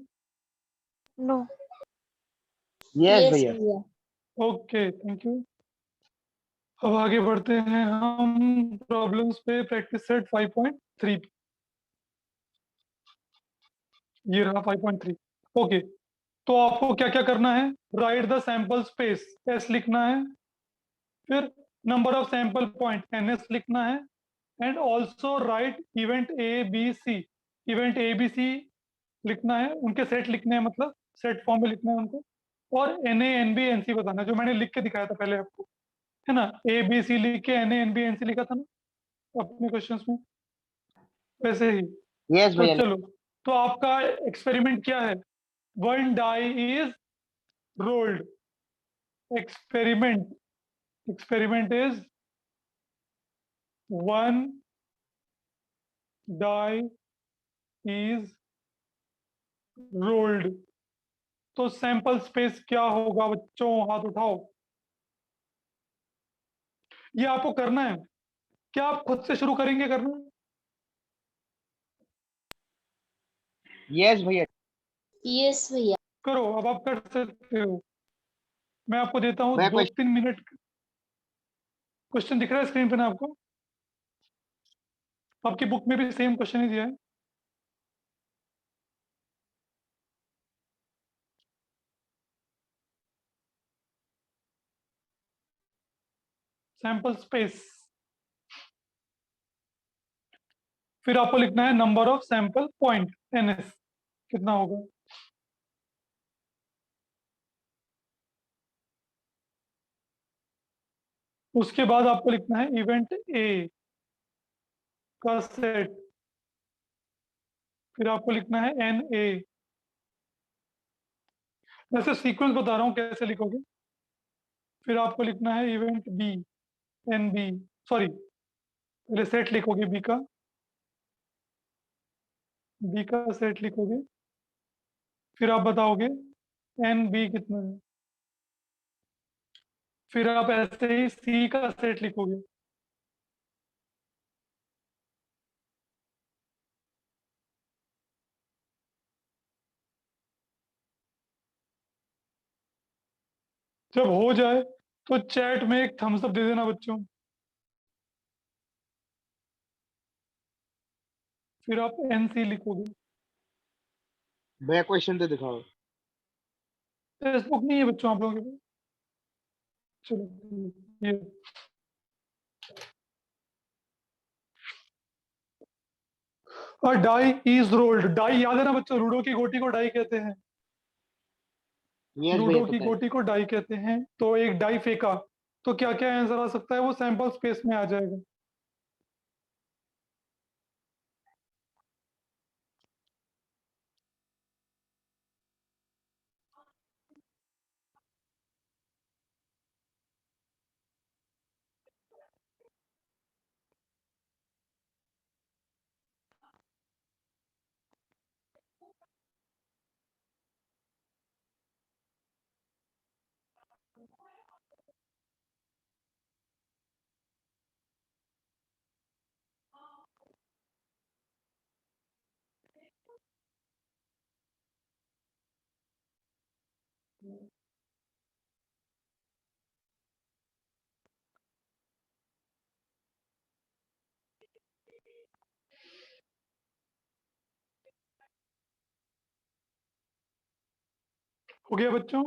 No. Yes, भैया। Okay, thank you. अब आगे बढ़ते हैं हम प्रॉब्लम्स पे। प्रैक्टिस सेट 5.3, ये रहा 5.3। ओके, तो आपको क्या क्या करना है? Write the sample space, S लिखना है, फिर number of sample point, N S लिखना है, and also write event A B C, event A B C लिखना है, उनके सेट लिखने हैं, मतलब सेट फॉर्म में लिखना है उनको, और n A n B n C बताना है, जो मैंने लिख के दिखाया था पहले आपको, है ना? ए बी सी लिख के n A n B n C लिखा था ना अपने क्वेश्चंस में, वैसे ही। Yes, तो भैया। चलो, तो आपका एक्सपेरिमेंट क्या है? One die is rolled. Experiment, experiment is one die is rolled. तो सैंपल स्पेस क्या होगा बच्चों? हाथ उठाओ। ये आपको करना है, क्या आप खुद से शुरू करेंगे करना? Yes, भैया। यस भैया। करो, अब आप कर सकते हो। मैं आपको देता हूँ मैं 2-3 मिनट। क्वेश्चन दिख रहा है स्क्रीन पे ना आपको? आपकी बुक में भी सेम क्वेश्चन ही दिया है। सैंपल स्पेस, फिर आपको लिखना है number of sample point, NS कितना होगा। उसके बाद आपको लिखना है इवेंट ए का सेट, फिर आपको लिखना है एन ए। वैसे सीक्वेंस बता रहा हूँ कैसे लिखोगे। फिर आपको लिखना है event B, n B, sorry पहले सेट लिखोगे बी का सेट लिखोगे, फिर आप बताओगे एन बी कितना है, फिर आप ऐसे ही सी का सेट लिखोगे, जब हो जाए तो चैट में एक थम्स अप दे देना बच्चों। फिर आप एन सी लिखोगे, भैया क्वेश्चन तो दिखाओ। टेक्स्ट बुक नहीं है बच्चों आप लोगों के पास? चलो ये डाई इज रोल्ड। डाई याद है ना बच्चों, लूडो की गोटी को डाई कहते हैं। यस भैया लूडो की पता है। गोटी को डाई कहते हैं। तो एक डाई फेंका, तो क्या क्या आंसर आ सकता है? वो सैंपल स्पेस में आ जाएगा। हो गया बच्चों?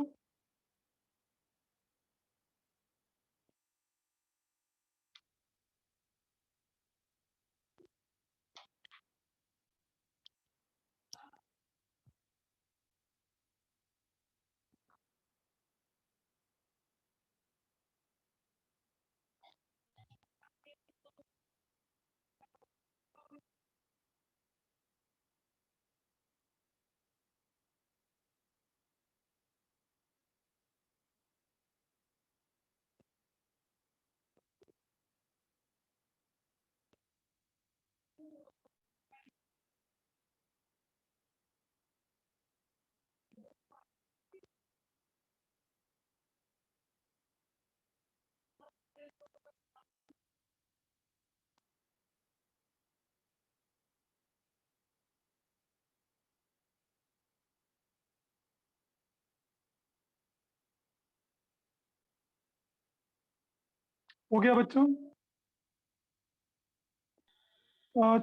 हो गया बच्चों?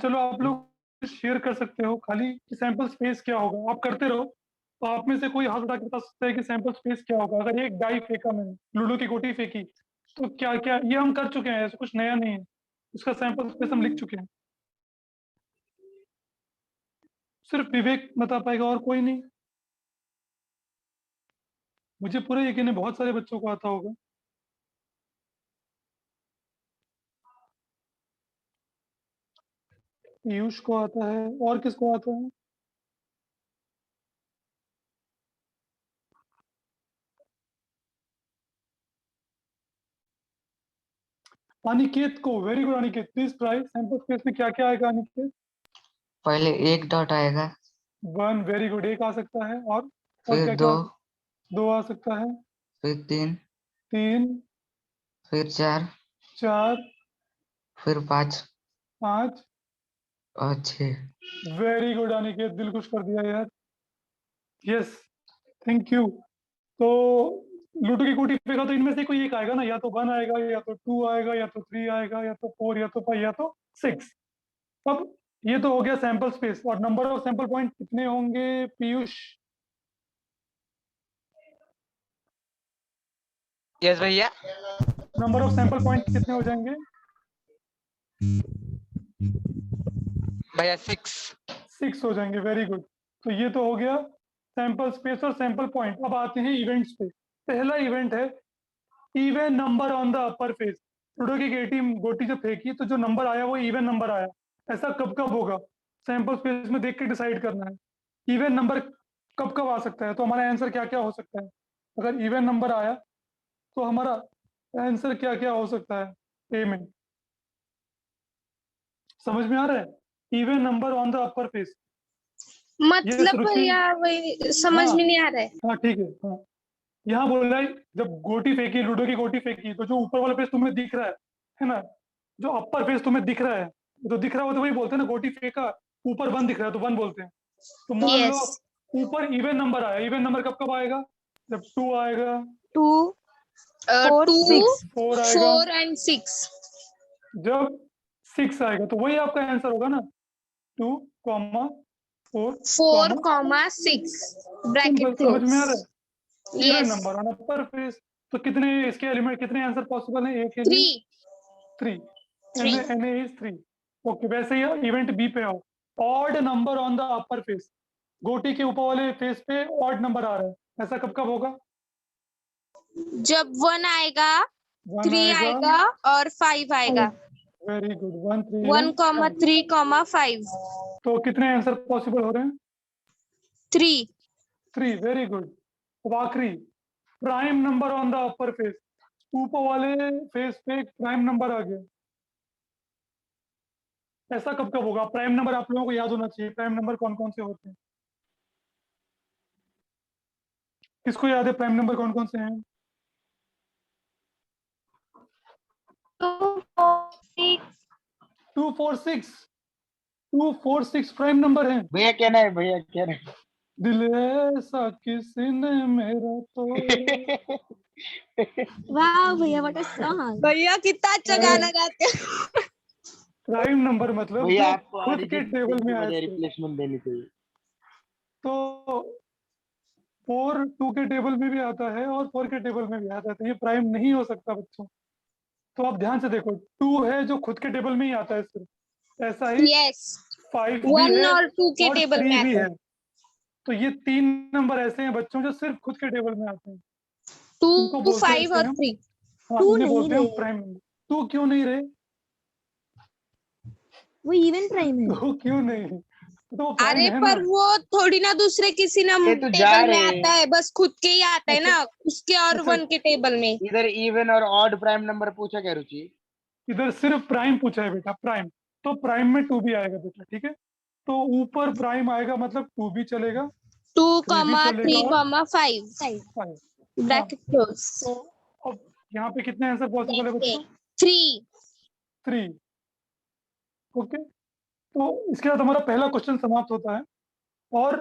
चलो आप लोग शेयर कर सकते हो खाली कि सैंपल स्पेस क्या होगा। आप करते रहो। तो आप में से कोई हाथ उठा के बता सकता है कि सैंपल स्पेस क्या होगा। अगर एक डाई फेंका मैंने, लूडो की गोटी फेंकी, तो क्या क्या ये हम कर चुके हैं, ऐसा कुछ नया नहीं है। उसका सैंपल स्पेस हम लिख चुके हैं। सिर्फ विवेक बता पाएगा और कोई नहीं। मुझे पूरा यकीन है बहुत सारे बच्चों को आता होगा। पीयूष को आता है, और किसको आता है? अनिकेत को। Very good Aniket, please try. Sample space में क्या क्या आएगा अनिकेत? पहले एक डॉट आएगा, वन, वेरी गुड, एक आ सकता है। और फिर क्या क्या दो, आ सकता है? दो आ सकता है। फिर तीन, तीन, फिर चार, चार, फिर पाँच पाँच। और छः। वेरी गुड अनिकेत, दिल खुश कर दिया यार। Yes, thank you. तो लूडो की गोटी फेंका तो इनमें से कोई एक आएगा ना, या तो वन आएगा, या तो टू आएगा, या तो थ्री आएगा, या तो फोर, या तो फाइव, या तो सिक्स। अब ये तो हो गया सैंपल स्पेस। और नंबर ऑफ सैंपल पॉइंट कितने होंगे पीयूष? यस भैया। नंबर ऑफ सैंपल पॉइंट कितने हो जाएंगे? भैया 6। 6 हो जाएंगे। Very good. तो ये तो हो गया सैंपल स्पेस और सैंपल पॉइंट। अब आते हैं इवेंट्स पे। पहला इवेंट है even number on the upper face. Ludo की गोटी जब फेंकी तो जो नंबर आया वो इवन नंबर आया। ऐसा कब कब होगा? सैंपल स्पेस में देख के डिसाइड करना है। इवन नंबर कब कब आ सकता है? तो हमारा आंसर क्या क्या हो सकता है? अगर इवन नंबर आया तो हमारा आंसर क्या क्या हो सकता है ए में? समझ में आ रहा है? Even number on the upper face. मतलब रुचि। भैया वही समझ हाँ में नहीं आ रहा है। हाँ ठीक है। हाँ, यहाँ बोल रहा है जब गोटी फेंकी, लूडो की गोटी फेंकी, तो जो ऊपर वाला फेस तुम्हें दिख रहा है ना, जो अपर फेस तुम्हें दिख रहा है, तो दिख रहा हो तो वही बोलते हैं ना, गोटी फेंका ऊपर वन दिख रहा है तो वन बोलते हैं। तो मान लो यस। ऊपर इवन नंबर आया। इवन नंबर कब कब आएगा? जब टू आएगा, 2, 4, 2, 6. फोर आएगा, 4 and 6। जब सिक्स आएगा, तो वही आपका आंसर होगा ना, 2, 4, 6 ब्रैकेट समझ में आ रहा क्लोज. है? Even Yes. Number on upper face. तो कितने इसके एलिमेंट, कितने आंसर पॉसिबल है? एक है 3. 3. Three. NA is 3. ओके, वैसे ही इवेंट बी पे आओ. Odd number on the upper face. गोटी के ऊपर वाले फेस पे ऑड नंबर आ रहा है, ऐसा कब कब होगा? जब 1 आएगा, 1 3 आएगा और 5 आएगा. Very good. 1 3 1, 3, 5. तो कितने आंसर पॉसिबल हो रहे हैं? 3. 3. Very good. अब आखिरी, prime number on the upper face. ऊपर वाले फेस पे एक प्राइम नंबर आ गया, ऐसा कब कब होगा? प्राइम नंबर आप लोगों को याद होना चाहिए. प्राइम नंबर कौन कौन से होते हैं? किसको याद है प्राइम नंबर कौन कौन से हैं? 2 4 6. 2 4 6 प्राइम नंबर है. भैया कहना है, भैया कहना है. दिल ऐसा किसने मेरा तो वाह भैया, व्हाट अ सॉन्ग. भैया कितना अच्छा गाना गाते हैं. प्राइम नंबर मतलब भैया जो आपको खुद के टेबल में आए थे. रिप्लेसमेंट देनी चाहिए. तो 4 2 के टेबल में भी आता है और 4 के टेबल में भी आता है, तो ये प्राइम नहीं हो सकता बच्चों. तो आप ध्यान से देखो, 2 है जो खुद के टेबल में ही आता है सिर्फ, ऐसा ही Yes. 5 भी 1 है और 2 के और टेबल 3 में भी आता है. है. तो ये 3 नंबर ऐसे हैं बच्चों जो सिर्फ खुद के टेबल में आते हैं. 2, बोलते 5 हैं और हम- 3. हाँ, Two इन्हें नहीं बोलते हैं रहे. Prime number. 2 क्यों नहीं रहे? वो इवन प्राइम है. 2 क्यों नहीं? तो वो प्राइम अरे है ना. पर वो थोड़ी ना दूसरे किसी ये नंबर तो जा टेबल में रहे आता है, बस खुद के ही आता है ना, उसके और अच्छा. 1 के टेबल में. इधर इवन और ऑड प्राइम नंबर पूछा क्या रुचि? इधर सिर्फ प्राइम पूछा है बेटा, प्राइम. तो प्राइम में 2 भी आएगा बेटा, ठीक है. तो ऊपर प्राइम आएगा मतलब 2 भी चलेगा, 2, 3 3, 5 5. Bracket close. तो अब यहाँ पे कितने आंसर पॉसिबल है बच्चों? 3. 3. ओके. तो इसके बाद हमारा पहला क्वेश्चन समाप्त होता है और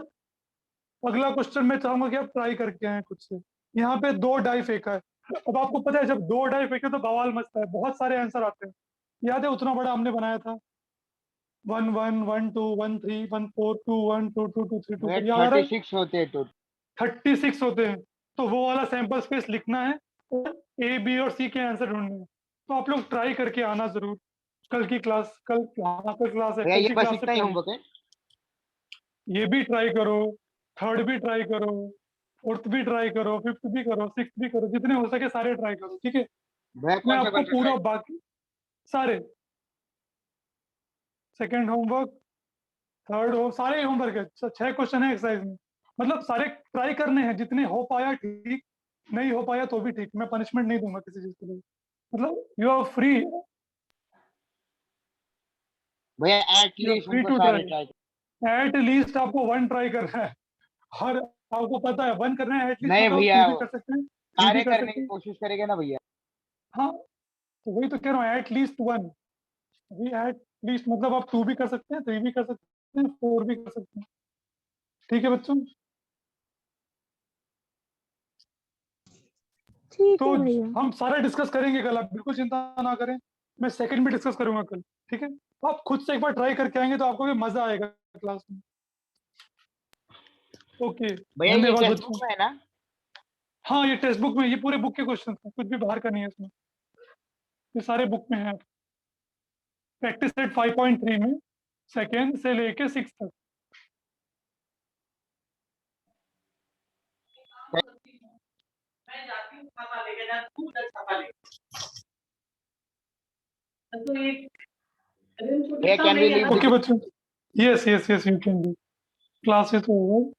अगला क्वेश्चन मैं चाहूंगा कि आप ट्राई करके आए खुद से. यहाँ पे 2 डाई फेंका है. अब आपको पता है जब 2 डाई फेंके तो बवाल मचता है, बहुत सारे आंसर आते हैं. याद है उतना बड़ा हमने बनाया था, 1 1 1 2 1 3 1 4 2 1 2 2 2 3 2. भैया याद आ रहा है? 36 होते हैं तो 36 होते हैं. तो वो वाला सैंपल स्पेस लिखना है और ए बी और सी के आंसर ढूंढने हैं. तो आप लोग ट्राई करके आना जरूर. कल की क्लास, कल क्लास है, भैया कल ये की बस क्लास से इतना ही पहले होमवर्क है. ये भी ट्राई करो, थर्ड भी ट्राई करो, फोर्थ भी ट्राई करो, फिफ्थ भी करो, सिक्स भी करो, जितने हो सके सारे ट्राई करो, ठीक है. भैया मैं कौन आपको सा पूरा बाकी सारे सेकंड होमवर्क, थर्ड हो, सारे होमवर्क है. 6 क्वेश्चन है एक्सरसाइज में, मतलब सारे ट्राई करने हैं. जितने हो पाया ठीक, नहीं हो पाया तो भी ठीक. मैं पनिशमेंट नहीं दूंगा किसी चीज के लिए, मतलब यू आर फ्री. भैया एटलीस्ट free हमको to सारे try. ट्राई. एट लीस्ट आपको 1 ट्राई करना है. हर आपको पता है 1 करना है एटलीस्ट. नहीं मतलब भैया, 2 भी कर सकते हैं, 3 सारे भी कर करने सकते की हैं. कोशिश करेंगे ना भैया. हाँ, तो वही तो कह रहा हूँ, एट लीस्ट 1. अभी एट लीस्ट मतलब आप 2 भी कर सकते हैं, 3 भी कर सकते हैं, 4 भी कर सकते हैं. ठीक है बच्चों. ठीक तो है भैया. हम सारा डिस्कस करेंगे कल, आप बिल्कुल चिंता ना करें. मैं सेकंड भी डिस्कस करूंगा कल, ठीक है. आप खुद से एक बार ट्राई करके आएंगे तो आपको भी मजा आएगा क्लास में. ओके, भैया ये धन्यवाद टेक्स्ट बच्चों. बुक में है ना? हाँ, ये टेक्स्ट बुक में, ये पूरे बुक के क्वेश्चन हैं, कुछ भी बाहर का नहीं है इसमें, ये सारे बुक में है. प्रैक्टिस सेट 5.3 में सेकेंड से लेके 6 तक. भैया कैन वी लीव? ओके बच्चों, yes yes yes you can do. Class is over.